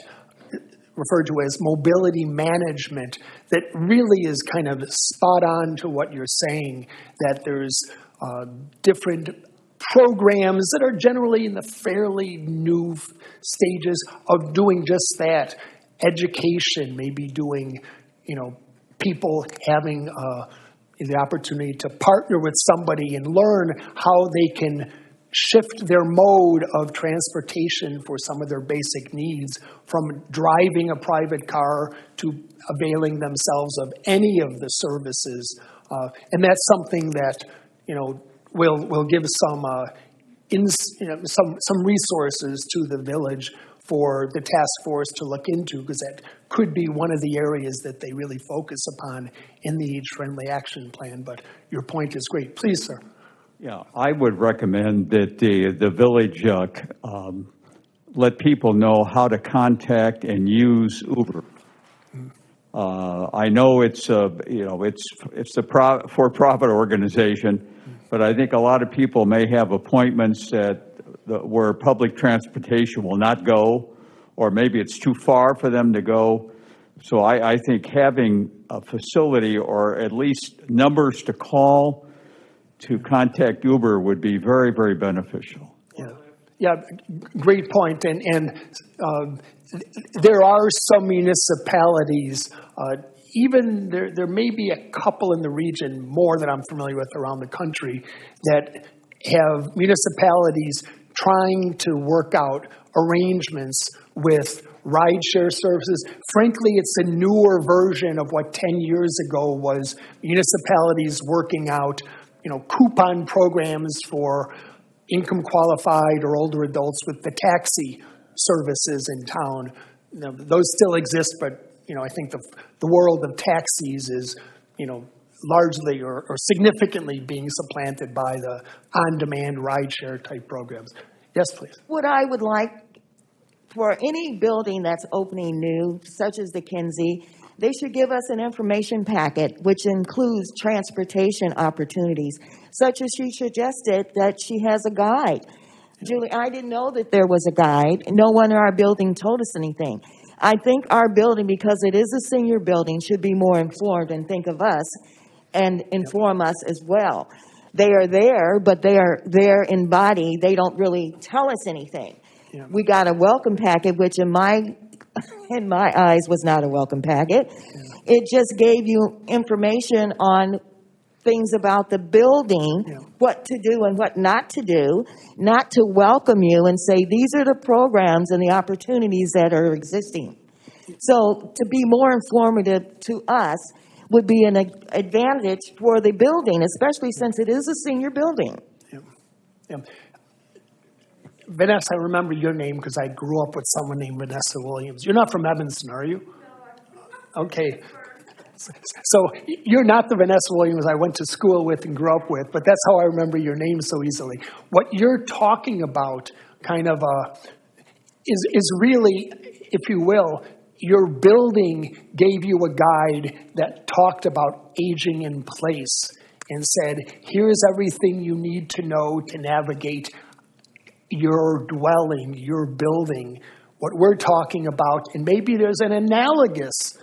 referred to as mobility management that really is kind of spot on to what you're saying, that there's different programs that are generally in the fairly new stages of doing just that. Education, maybe doing, people having the opportunity to partner with somebody and learn how they can shift their mode of transportation for some of their basic needs, from driving a private car to availing themselves of any of the services. And that's something that, will give some resources to the village for the task force to look into, because that could be one of the areas that they really focus upon in the age-friendly action plan. But your point is great. Please, sir. Yeah, I would recommend that the village let people know how to contact and use Uber. I know it's a for-profit organization, but I think a lot of people may have appointments where public transportation will not go, or maybe it's too far for them to go. So I think having a facility, or at least numbers to call to contact Uber, would be very, very beneficial. Yeah, great point. And there are some municipalities, even there may be a couple in the region, more that I'm familiar with around the country, that have municipalities trying to work out arrangements with rideshare services. Frankly, it's a newer version of what 10 years ago was municipalities working out, coupon programs for income qualified or older adults with the taxi services in town. Those still exist, but I think the world of taxis is, largely or significantly being supplanted by the on-demand rideshare type programs. Yes, please. What I would like for any building that's opening new, such as the Kinsey, they should give us an information packet which includes transportation opportunities, such as she suggested that she has a guide. Julie, I didn't know that there was a guide. No one in our building told us anything. I think our building, because it is a senior building, should be more informed and think of us and inform us as well. They are there, but they are there in body. They don't really tell us anything. Yeah. We got a welcome packet, which in my eyes was not a welcome packet. Yeah. It just gave you information on things about the building, what to do and what not to do, not to welcome you and say, these are the programs and the opportunities that are existing. So to be more informative to us would be an advantage for the building, especially since it is a senior building. Yeah. Vanessa, I remember your name because I grew up with someone named Vanessa Williams. You're not from Evanston, are you? No. Okay. So you're not the Vanessa Williams I went to school with and grew up with, but that's how I remember your name so easily. What you're talking about kind of is really, if you will, your building gave you a guide that talked about aging in place and said, here's everything you need to know to navigate your dwelling, your building, what we're talking about. And maybe there's an analogous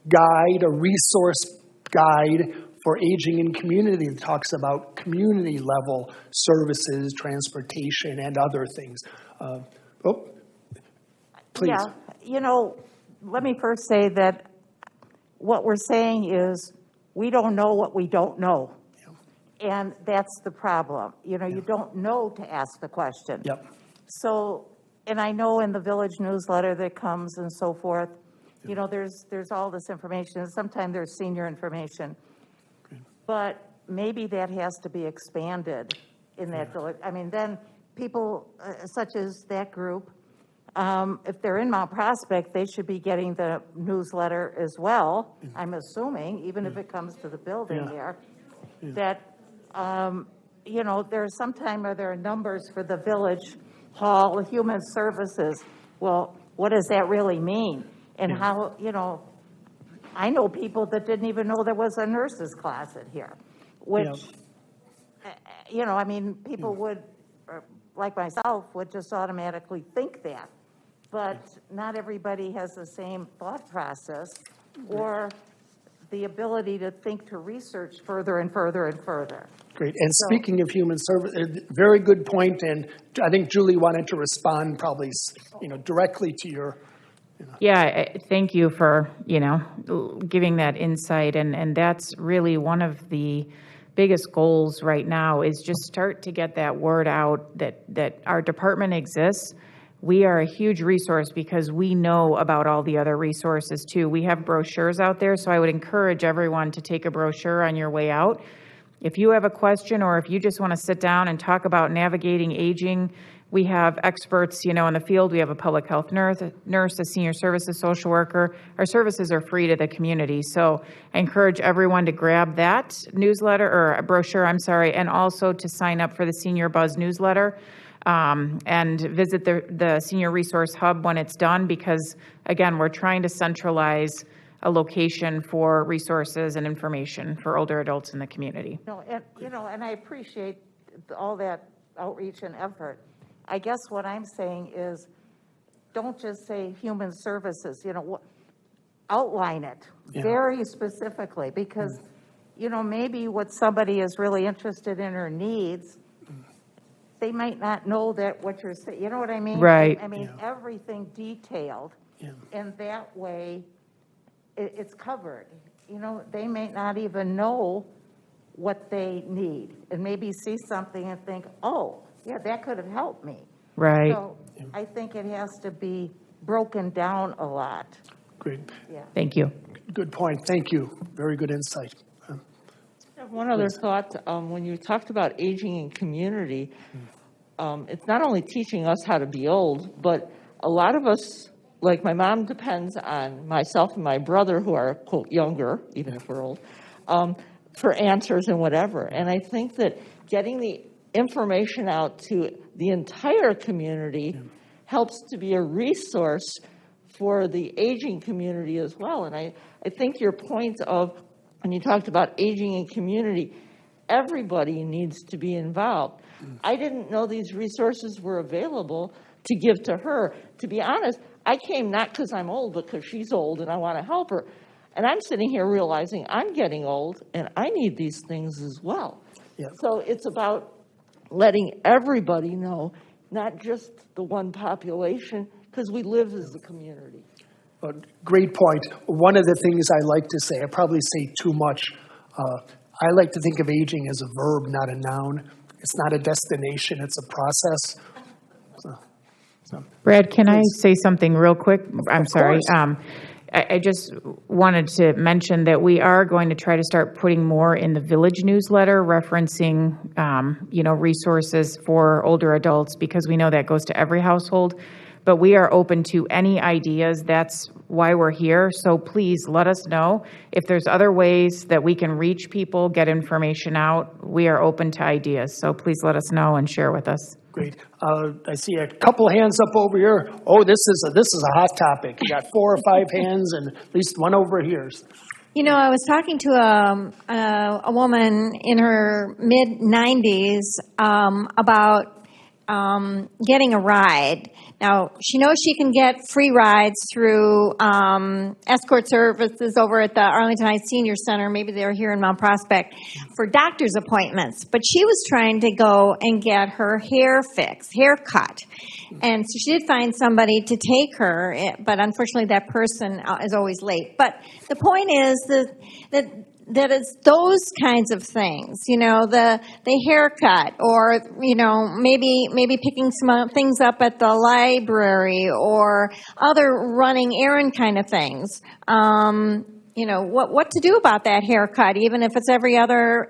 guide, a resource guide for aging in community that talks about community level services, transportation, and other things. Please. Yeah, let me first say that what we're saying is we don't know what we don't know. Yeah. And that's the problem. You don't know to ask the question. Yep. So, and I know in the village newsletter that comes and so forth, there's all this information, and sometimes there's senior information. Okay. But maybe that has to be expanded in that village. I mean, then people such as that group, if they're in Mount Prospect, they should be getting the newsletter as well, I'm assuming, even if it comes to the building there, that, there's sometimes there are numbers for the village hall, human services. Well, what does that really mean? And how, I know people that didn't even know there was a nurse's closet here, which, people would, like myself, would just automatically think that. But not everybody has the same thought process or the ability to think to research further and further and further. Great. And speaking of human service, very good point. And I think Julie wanted to respond probably, directly to your. Yeah, thank you for, giving that insight. And that's really one of the biggest goals right now is just start to get that word out that our department exists. We are a huge resource because we know about all the other resources too. We have brochures out there, so I would encourage everyone to take a brochure on your way out. If you have a question or if you just want to sit down and talk about navigating aging, we have experts, in the field. We have a public health nurse, a senior services social worker. Our services are free to the community. So I encourage everyone to grab that newsletter or a brochure, and also to sign up for the Senior Buzz newsletter. And visit the Senior Resource Hub when it's done, because again, we're trying to centralize a location for resources and information for older adults in the community. And I appreciate all that outreach and effort. I guess what I'm saying is, don't just say human services, outline it very specifically, because, maybe what somebody is really interested in or needs, they might not know that what you're saying, you know what I mean? Right. Everything detailed, and that way it's covered, they may not even know what they need, and maybe see something and think, oh, yeah, that could have helped me. Right. So I think it has to be broken down a lot. Great. Yeah. Thank you. Good point. Thank you. Very good insight. I have one other thought. When you talked about aging in community, it's not only teaching us how to be old, but a lot of us, like my mom depends on myself and my brother, who are, quote, younger, even if we're old, for answers and whatever. And I think that getting the information out to the entire community helps to be a resource for the aging community as well. And I think your point of, when you talked about aging in community, everybody needs to be involved. I didn't know these resources were available to give to her. To be honest, I came not because I'm old, but because she's old and I want to help her. And I'm sitting here realizing I'm getting old and I need these things as well. Yeah. So it's about letting everybody know, not just the one population, because we live as a community. Great point. One of the things I like to say, I probably say too much, I like to think of aging as a verb, not a noun. It's not a destination, it's a process. Brad, can I say something real quick? I'm sorry. I just wanted to mention that we are going to try to start putting more in the village newsletter, referencing, resources for older adults, because we know that goes to every household. But we are open to any ideas. That's why we're here. So please let us know if there's other ways that we can reach people, get information out. We are open to ideas. So please let us know and share with us. Great. I see a couple hands up over here. Oh, this is a hot topic. You got 4 or 5 hands, and at least one over here. I was talking to a woman in her mid-90s about getting a ride. Now, she knows she can get free rides through escort services over at the Arlington Heights Senior Center. Maybe they're here in Mount Prospect for doctor's appointments. But she was trying to go and get her hair cut. And so she did find somebody to take her, but unfortunately that person is always late. But the point is that it's those kinds of things, the haircut, or, maybe picking some things up at the library, or other running errand kind of things. What to do about that haircut, even if it's every other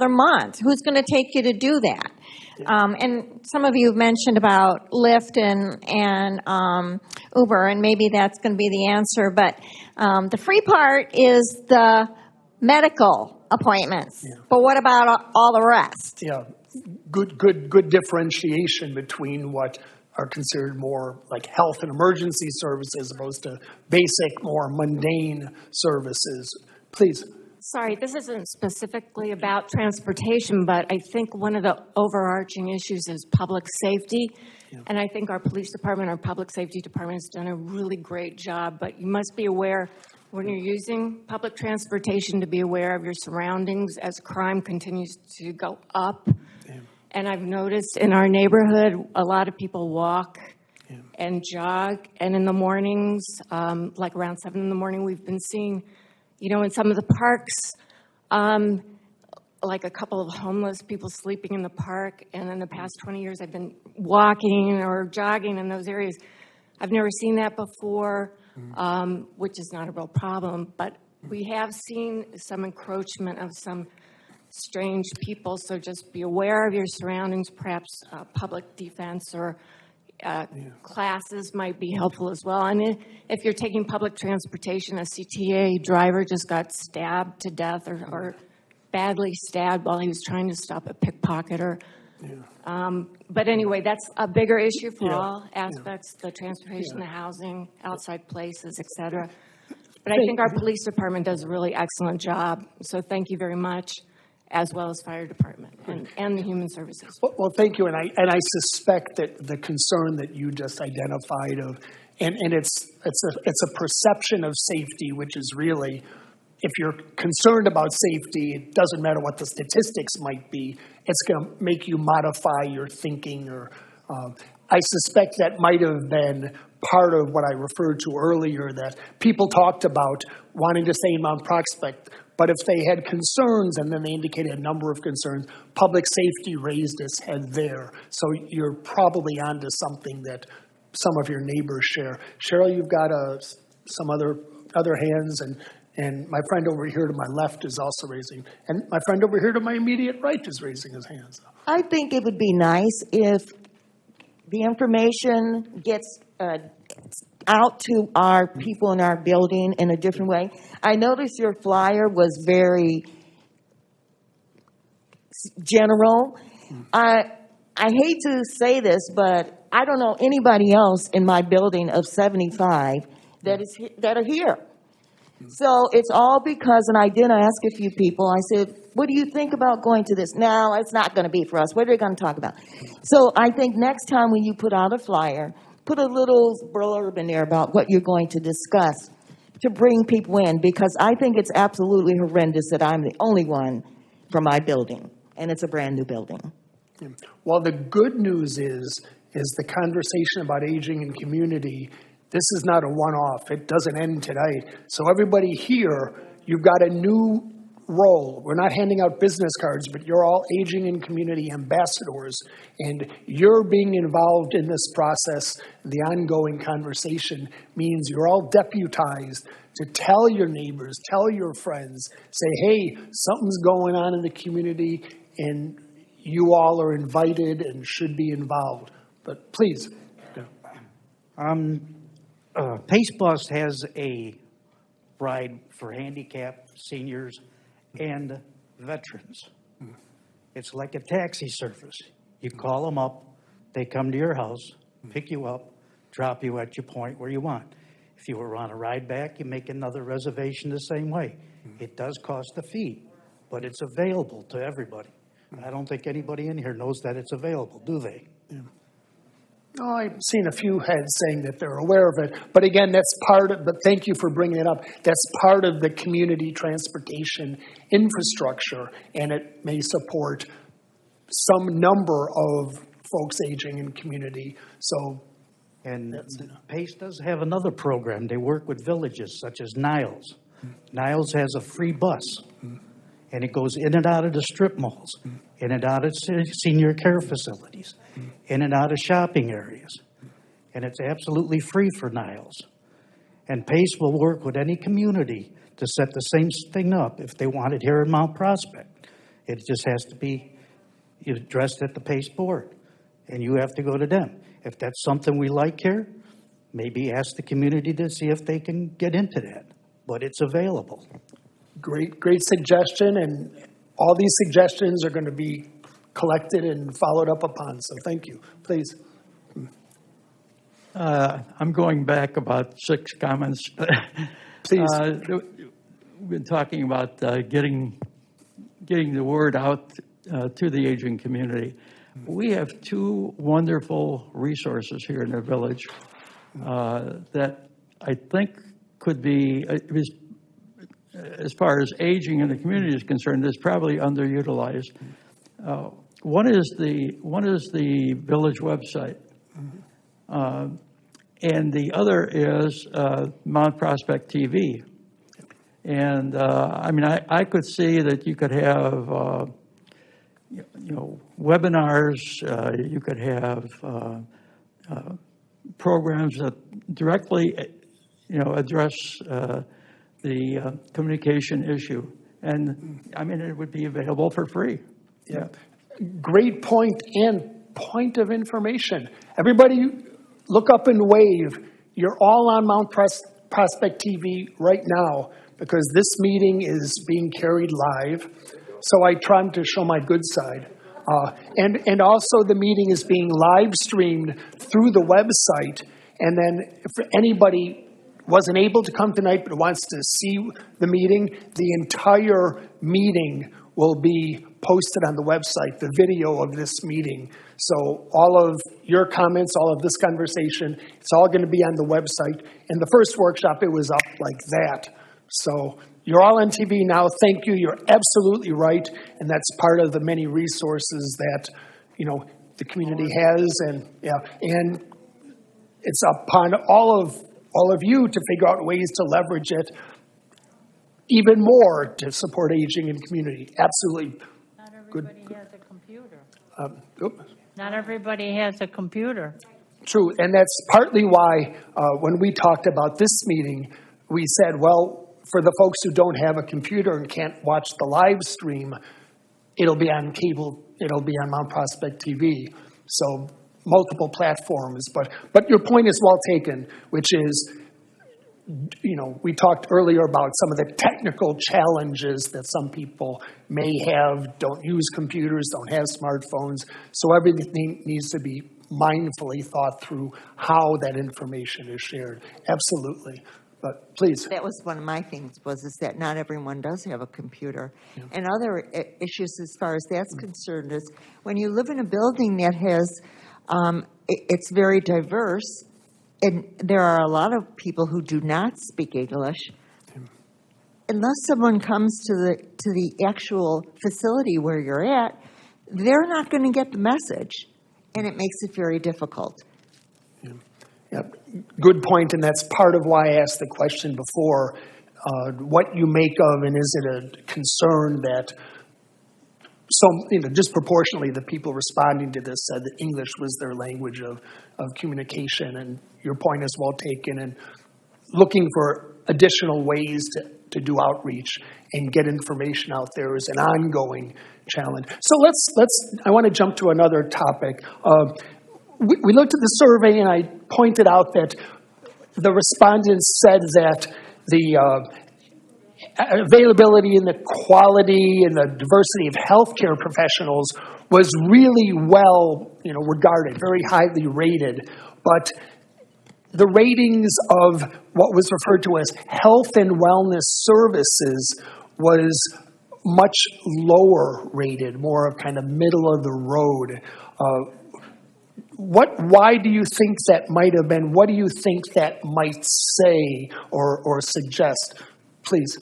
month. Who's going to take you to do that? And some of you have mentioned about Lyft and Uber, and maybe that's going to be the answer. But the free part is the medical appointments. Yeah. But what about all the rest? Yeah, good differentiation between what are considered more like health and emergency services as opposed to basic, more mundane services. Please. Sorry, this isn't specifically about transportation, but I think one of the overarching issues is public safety. Yeah. And I think our police department, our public safety department has done a really great job, but you must be aware when you're using public transportation to be aware of your surroundings as crime continues to go up. Yeah. And I've noticed in our neighborhood, a lot of people walk and jog. And in the mornings, like around 7 in the morning, we've been seeing, in some of the parks, like a couple of homeless people sleeping in the park. And in the past 20 years, I've been walking or jogging in those areas. I've never seen that before. Which is not a real problem, but we have seen some encroachment of some strange people, so just be aware of your surroundings. Perhaps public defense or classes might be helpful as well. And if you're taking public transportation, a CTA driver just got stabbed to death or badly stabbed while he was trying to stop a pickpocketer. But anyway, that's a bigger issue for all aspects, the transportation, the housing, outside places, et cetera. But I think our police department does a really excellent job. So thank you very much, as well as fire department and the human services. Well, thank you. And I suspect that the concern that you just identified and it's a perception of safety, which is really, if you're concerned about safety, it doesn't matter what the statistics might be. It's going to make you modify your thinking. I suspect that might have been part of what I referred to earlier, that people talked about wanting to stay in Mount Prospect. But if they had concerns, and then they indicated a number of concerns, public safety raised its head there. So you're probably onto something that some of your neighbors share. Cheryl, you've got some other hands, and my friend over here to my left is also raising, and my friend over here to my immediate right is raising his hands. I think it would be nice if the information gets out to our people in our building in a different way. I noticed your flyer was very general. I hate to say this, but I don't know anybody else in my building of 75 that are here. So it's all because, and I did ask a few people, I said, what do you think about going to this? No, it's not going to be for us. What are they going to talk about? So I think next time when you put out a flyer, put a little blurb in there about what you're going to discuss to bring people in, because I think it's absolutely horrendous that I'm the only one from my building, and it's a brand new building. Well, the good news is the conversation about aging and community. This is not a one-off. It doesn't end tonight. So everybody here, you've got a new role. We're not handing out business cards, but you're all aging and community ambassadors, and you're being involved in this process. The ongoing conversation means you're all deputized to tell your neighbors, tell your friends, say, hey, something's going on in the community, and you all are invited and should be involved. But please. Pace Bus has a ride for handicapped seniors and veterans. It's like a taxi service. You call them up, they come to your house, pick you up, drop you at your point where you want. If you were on a ride back, you make another reservation the same way. It does cost a fee, but it's available to everybody. I don't think anybody in here knows that it's available, do they? Oh, I've seen a few heads saying that they're aware of it. But again, that's part of, but thank you for bringing it up. That's part of the community transportation infrastructure, and it may support some number of folks aging in community. So, and PACE does have another program. They work with villages such as Niles. Niles has a free bus, and it goes in and out of the strip malls, in and out of senior care facilities, in and out of shopping areas. And it's absolutely free for Niles. And PACE will work with any community to set the same thing up if they want it here in Mount Prospect. It just has to be addressed at the PACE board, and you have to go to them. If that's something we like here, maybe ask the community to see if they can get into that. But it's available. Great suggestion, and all these suggestions are going to be collected and followed up upon. So thank you. Please. I'm going back about 6 comments. Please. We've been talking about getting the word out to the aging community. We have 2 wonderful resources here in the village that I think could be, as far as aging in the community is concerned, is probably underutilized. One is the village website, and the other is Mount Prospect TV. And I mean, I could see that you could have webinars. You could have programs that directly address the communication issue, and I mean, it would be available for free. Yeah. Great point, and point of information. Everybody look up and wave. You're all on Mount Prospect TV right now because this meeting is being carried live. So I try to show my good side. And also the meeting is being live streamed through the website. And then if anybody wasn't able to come tonight but wants to see the meeting, the entire meeting will be posted on the website, the video of this meeting. So all of your comments, all of this conversation, it's all going to be on the website. In the first workshop, it was up like that. So you're all on TV now. Thank you. You're absolutely right. And that's part of the many resources that, the community has. And it's upon all of you to figure out ways to leverage it. even more to support aging in community. Absolutely. Not everybody has a computer. Oops. Not everybody has a computer. True, and that's partly why when we talked about this meeting, we said, well, for the folks who don't have a computer and can't watch the live stream, it'll be on cable, it'll be on Mount Prospect TV. So multiple platforms, but your point is well taken, which is, you know, we talked earlier about some of the technical challenges that some people may have, don't use computers, don't have smartphones. So everything needs to be mindfully thought through how that information is shared. Absolutely. But please. That was one of my things, is that not everyone does have a computer. Yeah. And other issues as far as that's concerned is when you live in a building that has, it's very diverse, and there are a lot of people who do not speak English. Unless someone comes to the actual facility where you're at, they're not going to get the message, and it makes it very difficult. Yeah, good point, and that's part of why I asked the question before, what you make of, and is it a concern that disproportionately the people responding to this said that English was their language of communication, and your point is well taken, and looking for additional ways to do outreach and get information out there is an ongoing challenge. So I want to jump to another topic. We looked at the survey, and I pointed out that the respondents said that the availability and the quality and the diversity of healthcare professionals was really well, regarded, very highly rated. But the ratings of what was referred to as health and wellness services was much lower rated, more of kind of middle of the road. Why do you think that might have been? What do you think that might say or suggest? Please.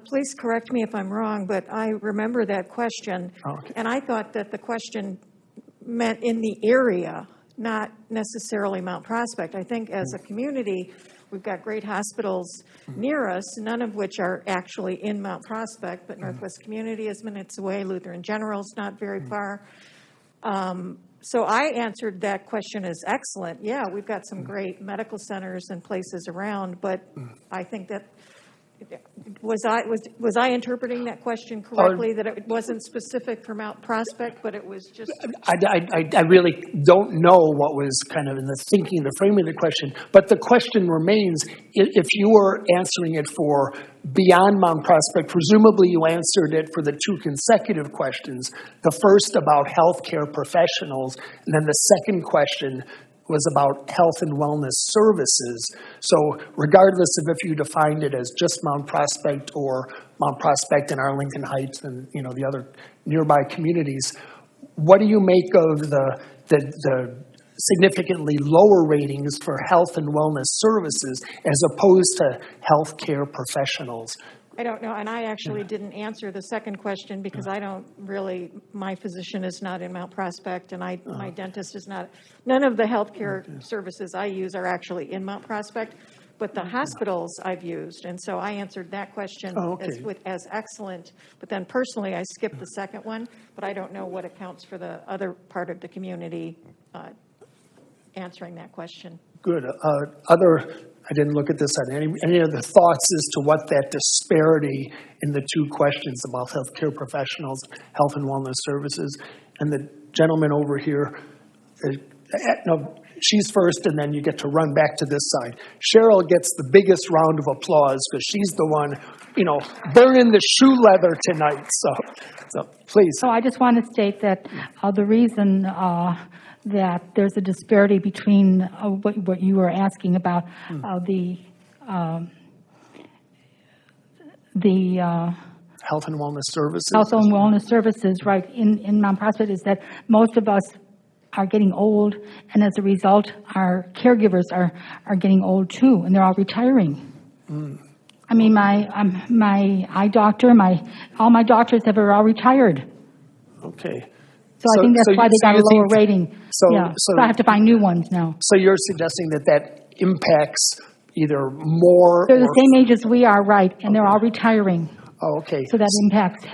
Please correct me if I'm wrong, but I remember that question, okay. And I thought that the question meant in the area, not necessarily Mount Prospect. I think as a community, we've got great hospitals near us, none of which are actually in Mount Prospect, but Northwest Community is minutes away, Lutheran General's not very far. So I answered that question as excellent. Yeah, we've got some great medical centers and places around, but I think that, was I interpreting that question correctly, that it wasn't specific for Mount Prospect, but it was just... I really don't know what was kind of in the thinking, the framing of the question, but the question remains, if you were answering it for beyond Mount Prospect, presumably you answered it for the two consecutive questions, the first about healthcare professionals, and then the second question was about health and wellness services. So regardless of if you defined it as just Mount Prospect or Mount Prospect and Arlington Heights and the other nearby communities, what do you make of the significantly lower ratings for health and wellness services as opposed to healthcare professionals? I don't know, and I actually didn't answer the second question because I don't really, my physician is not in Mount Prospect, and my dentist is not. None of the healthcare services I use are actually in Mount Prospect, but the hospitals I've used, and so I answered that question as excellent, but then personally I skipped the second one, but I don't know what accounts for the other part of the community answering that question. Good. I didn't look at this on any other thoughts as to what that disparity in the two questions about healthcare professionals, health and wellness services, and the gentleman over here, no, she's first, and then you get to run back to this side. Cheryl gets the biggest round of applause because she's the one, burning the shoe leather tonight. So please. So I just want to state that the reason that there's a disparity between what you were asking about the health and wellness services. Health and wellness services, right, in Mount Prospect is that most of us are getting old, and as a result, our caregivers are getting old too, and they're all retiring. I mean, my eye doctor, all my doctors are all retired. Okay. So I think that's why they got a lower rating. So I have to find new ones now. So you're suggesting that impacts, either more They're or... the same age as we are, right, and they're all retiring. Oh, okay. So that impacts,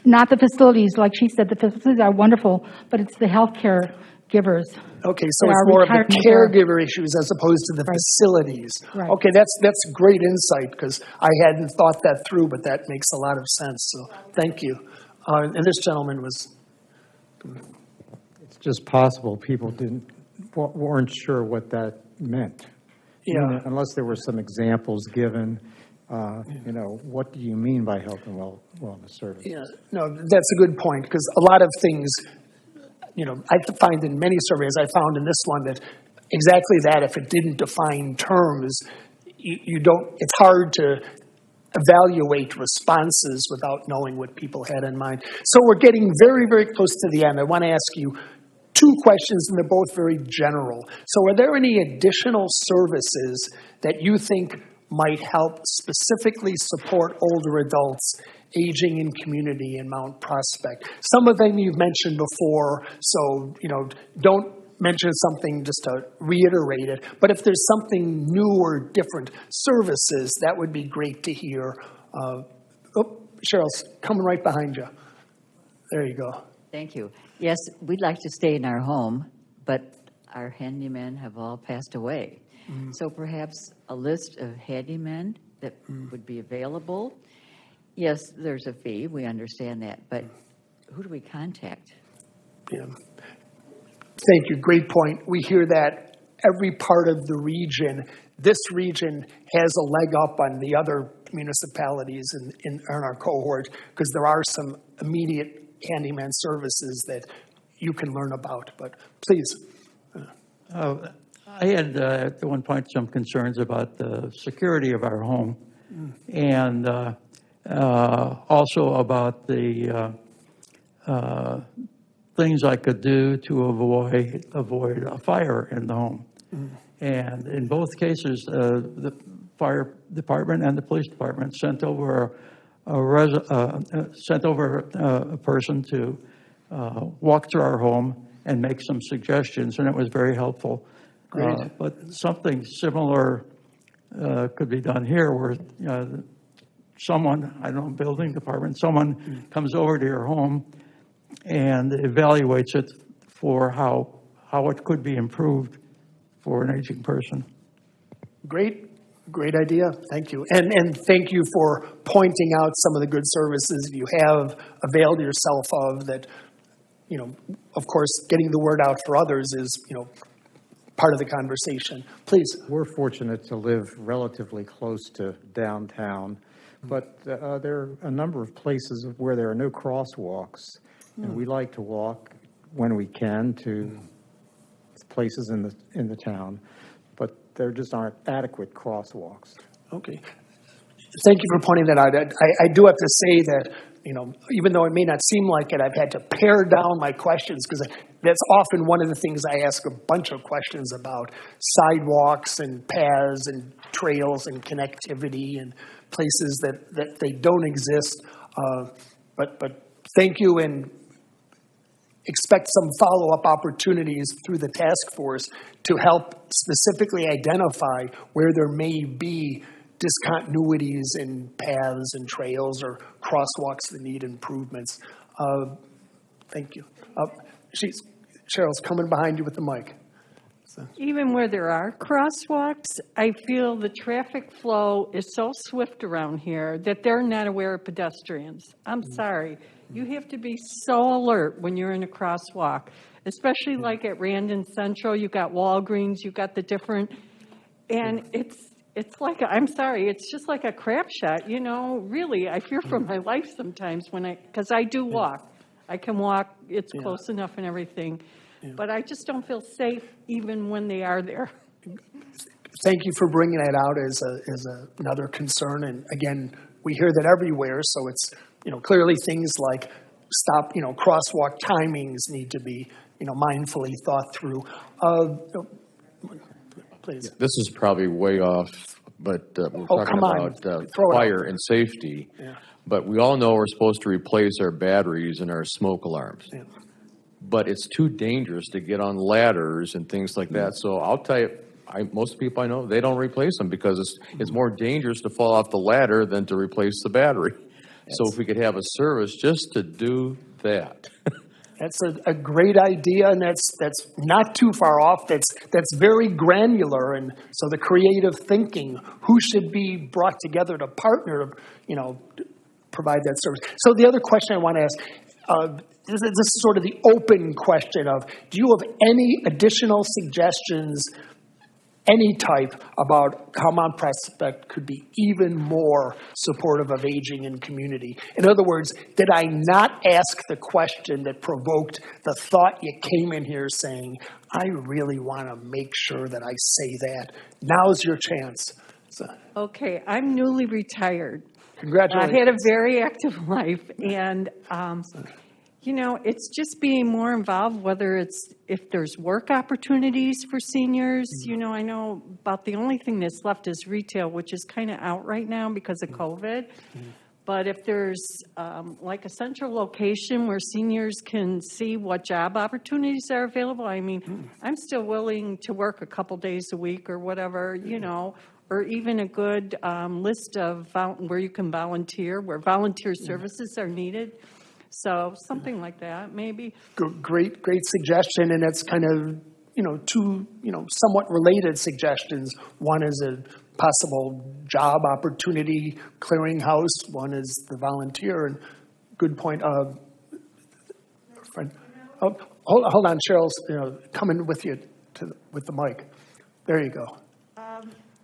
not the facilities, like she said, the facilities are wonderful, but it's the healthcare givers. Okay, so that it's are more of the retiring there. caregiver issues as opposed to the facilities. Right. Okay, that's great insight, because I hadn't thought that through, but that makes a lot of sense, so thank you. And this gentleman was... It's just possible people weren't sure what that meant. Yeah. I mean, unless there were some examples given, what do you mean by health and wellness services? Yeah, no, that's a good point, because a lot of things, I find in many surveys, I found in this one that exactly that, if it didn't define terms, you don't, it's hard to evaluate responses without knowing what people had in mind. So we're getting very, very close to the end. I want to ask you two questions, and they're both very general. So are there any additional services that you think might help specifically support older adults aging in community in Mount Prospect? Some of them you've mentioned before, so don't mention something just to reiterate it. But if there's something new or different services, that would be great to hear. Cheryl's coming right behind you. There you go. Thank you. Yes, we'd like to stay in our home, but our handymen have all passed away. So perhaps a list of handymen that would be available. Yes, there's a fee, we understand that, but who do we contact? Yeah. Thank you, great point. We hear that every part of the region. This region has a leg up on the other municipalities in our cohort, because there are some immediate handyman services that you can learn about, but please. I had at one point some concerns about the security of our home, and also about the things I could do to avoid a fire in the home. And in both cases, the fire department and the police department sent over a person to walk through our home and make some suggestions, and it was very helpful. But something similar could be done here, where someone, I don't know, building department, someone comes over to your home and evaluates it for how it could be improved for an aging person. Great idea. Thank you. And thank you for pointing out some of the good services you have availed yourself of that, of course, getting the word out for others is, part of the conversation. Please. We're fortunate to live relatively close to downtown, but there are a number of places where there are no crosswalks, and we like to walk when we can to places in the town, but there just aren't adequate crosswalks. Okay. Thank you for pointing that out. I do have to say that, even though it may not seem like it, I've had to pare down my questions, because that's often one of the things I ask a bunch of questions about: sidewalks and paths and trails and connectivity and places that they don't exist. But thank you, and expect some follow-up opportunities through the task force to help specifically identify where there may be discontinuities in paths and trails or crosswalks that need improvements. Thank you. Cheryl's coming behind you with the mic. Even where there are crosswalks, I feel the traffic flow is so swift around here that they're not aware of pedestrians. I'm sorry. You have to be so alert when you're in a crosswalk, especially like at Randon Central. You got Walgreens, you got the different, and it's like, I'm sorry, it's just like a crap shot, really. I fear for my life sometimes because I do walk. I can walk, it's close enough and everything. But I just don't feel safe even when they are there. Thank you for bringing that out as another concern. And again, we hear that everywhere. So it's, clearly things like crosswalk timings need to be, mindfully thought through. Please. This is probably way off, but we're talking about fire and safety. Yeah. But we all know we're supposed to replace our batteries and our smoke alarms. Yeah. But it's too dangerous to get on ladders and things like that. So I'll tell you, most people I know, they don't replace them because it's more dangerous to fall off the ladder than to replace the battery. So if we could have a service just to do that. That's a great idea, and that's not too far off. That's very granular, and so the creative thinking, who should be brought together to partner, to provide that service. So the other question I want to ask, this is sort of the open question of, do you have any additional suggestions, any type, about how Mount Prospect could be even more supportive of aging in community? In other words, did I not ask the question that provoked the thought you came in here saying, I really want to make sure that I say that? Now's your chance. So, Okay, I'm newly retired. congratulations. I had a very active life, and it's just being more involved, whether it's if there's work opportunities for seniors. I know about the only thing that's left is retail, which is kind of out right now because of COVID. But if there's like a central location where seniors can see what job opportunities are available, I'm still willing to work a couple days a week or whatever, or even a good list of where you can volunteer, where volunteer services are needed. So something like that, maybe. Great suggestion, and that's kind of, two, somewhat related suggestions. One is a possible job opportunity clearinghouse. One is the volunteer, and good point. Friend, hold on, Cheryl's coming with you with the mic. There you go.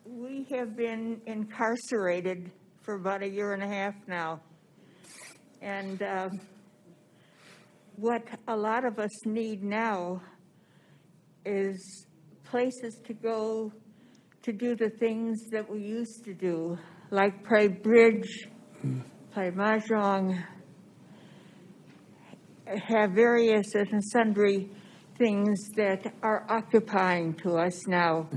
We have been incarcerated for about a year and a half now. And what a lot of us need now is places to go to do the things that we used to do, like play bridge, play mahjong, have various and sundry things that are occupying to us now.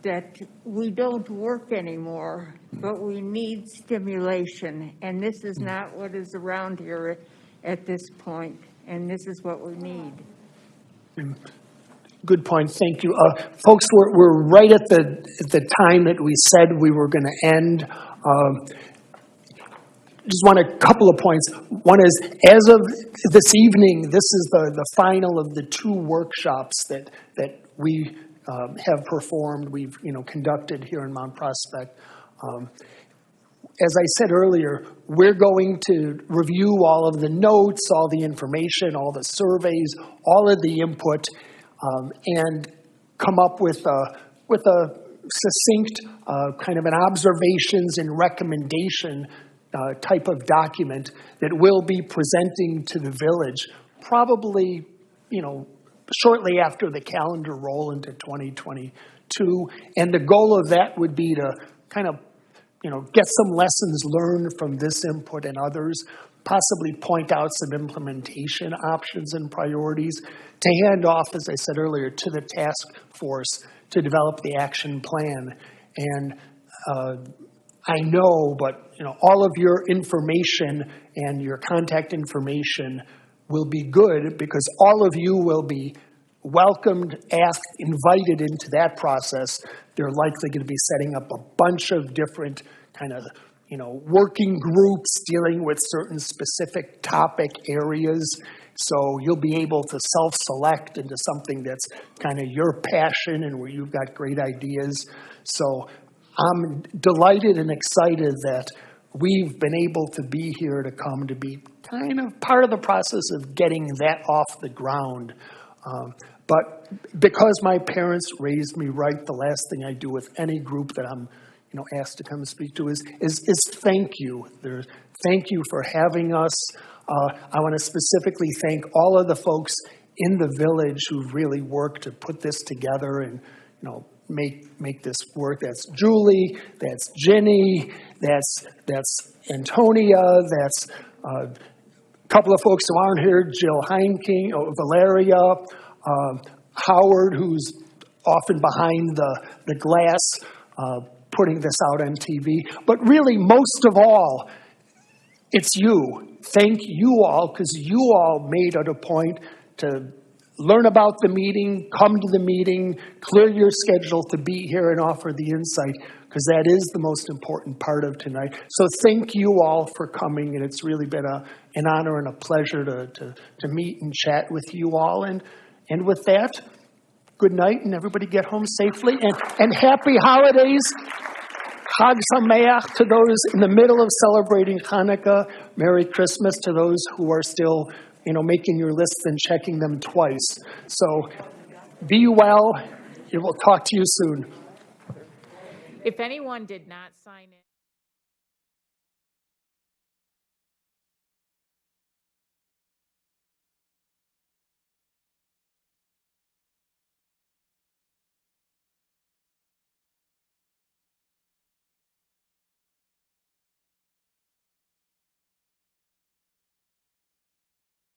That we don't work anymore, but we need stimulation. And this is not what is around here at this point, and this is what we need. Good point. Thank you. Folks, we're right at the time that we said we were going to end. Just want a couple of points. One is, as of this evening, this is the final of the 2 workshops that we have performed, we've conducted here in Mount Prospect. As I said earlier, we're going to review all of the notes, all the information, all the surveys, all of the input, and come up with a succinct kind of an observations and recommendation type of document that we'll be presenting to the village, probably, shortly after the calendar roll into 2022. And the goal of that would be to kind of, get some lessons learned from this input and others, possibly point out some implementation options and priorities, to hand off, as I said earlier, to the task force to develop the action plan. And I know, but all of your information and your contact information will be good, because all of you will be welcomed, asked, invited into that process. They're likely going to be setting up a bunch of different kind of, working groups dealing with certain specific topic areas. So you'll be able to self-select into something that's kind of your passion and where you've got great ideas. So I'm delighted and excited that we've been able to be here to come to be kind of part of the process of getting that off the ground. But because my parents raised me right, the last thing I do with any group that I'm asked to come and speak to is thank you. Thank you for having us. I want to specifically thank all of the folks in the village who've really worked to put this together and make this work. That's Julie, that's Jenny, that's Antonia, that's a couple of folks who aren't here, Jill Heinking, Valeria, Howard, who's often behind the glass, putting this out on TV. But really, most of all, it's you. Thank you all, because you all made it a point to learn about the meeting, come to the meeting, clear your schedule to be here and offer the insight, because that is the most important part of tonight. So thank you all for coming, and it's really been an honor and a pleasure to meet and chat with you all. And with that, good night, and everybody get home safely, and happy holidays. Chag Sameach to those in the middle of celebrating Hanukkah. Merry Christmas to those who are still, making your lists and checking them twice. So be well. We will talk to you soon. If anyone did not sign in.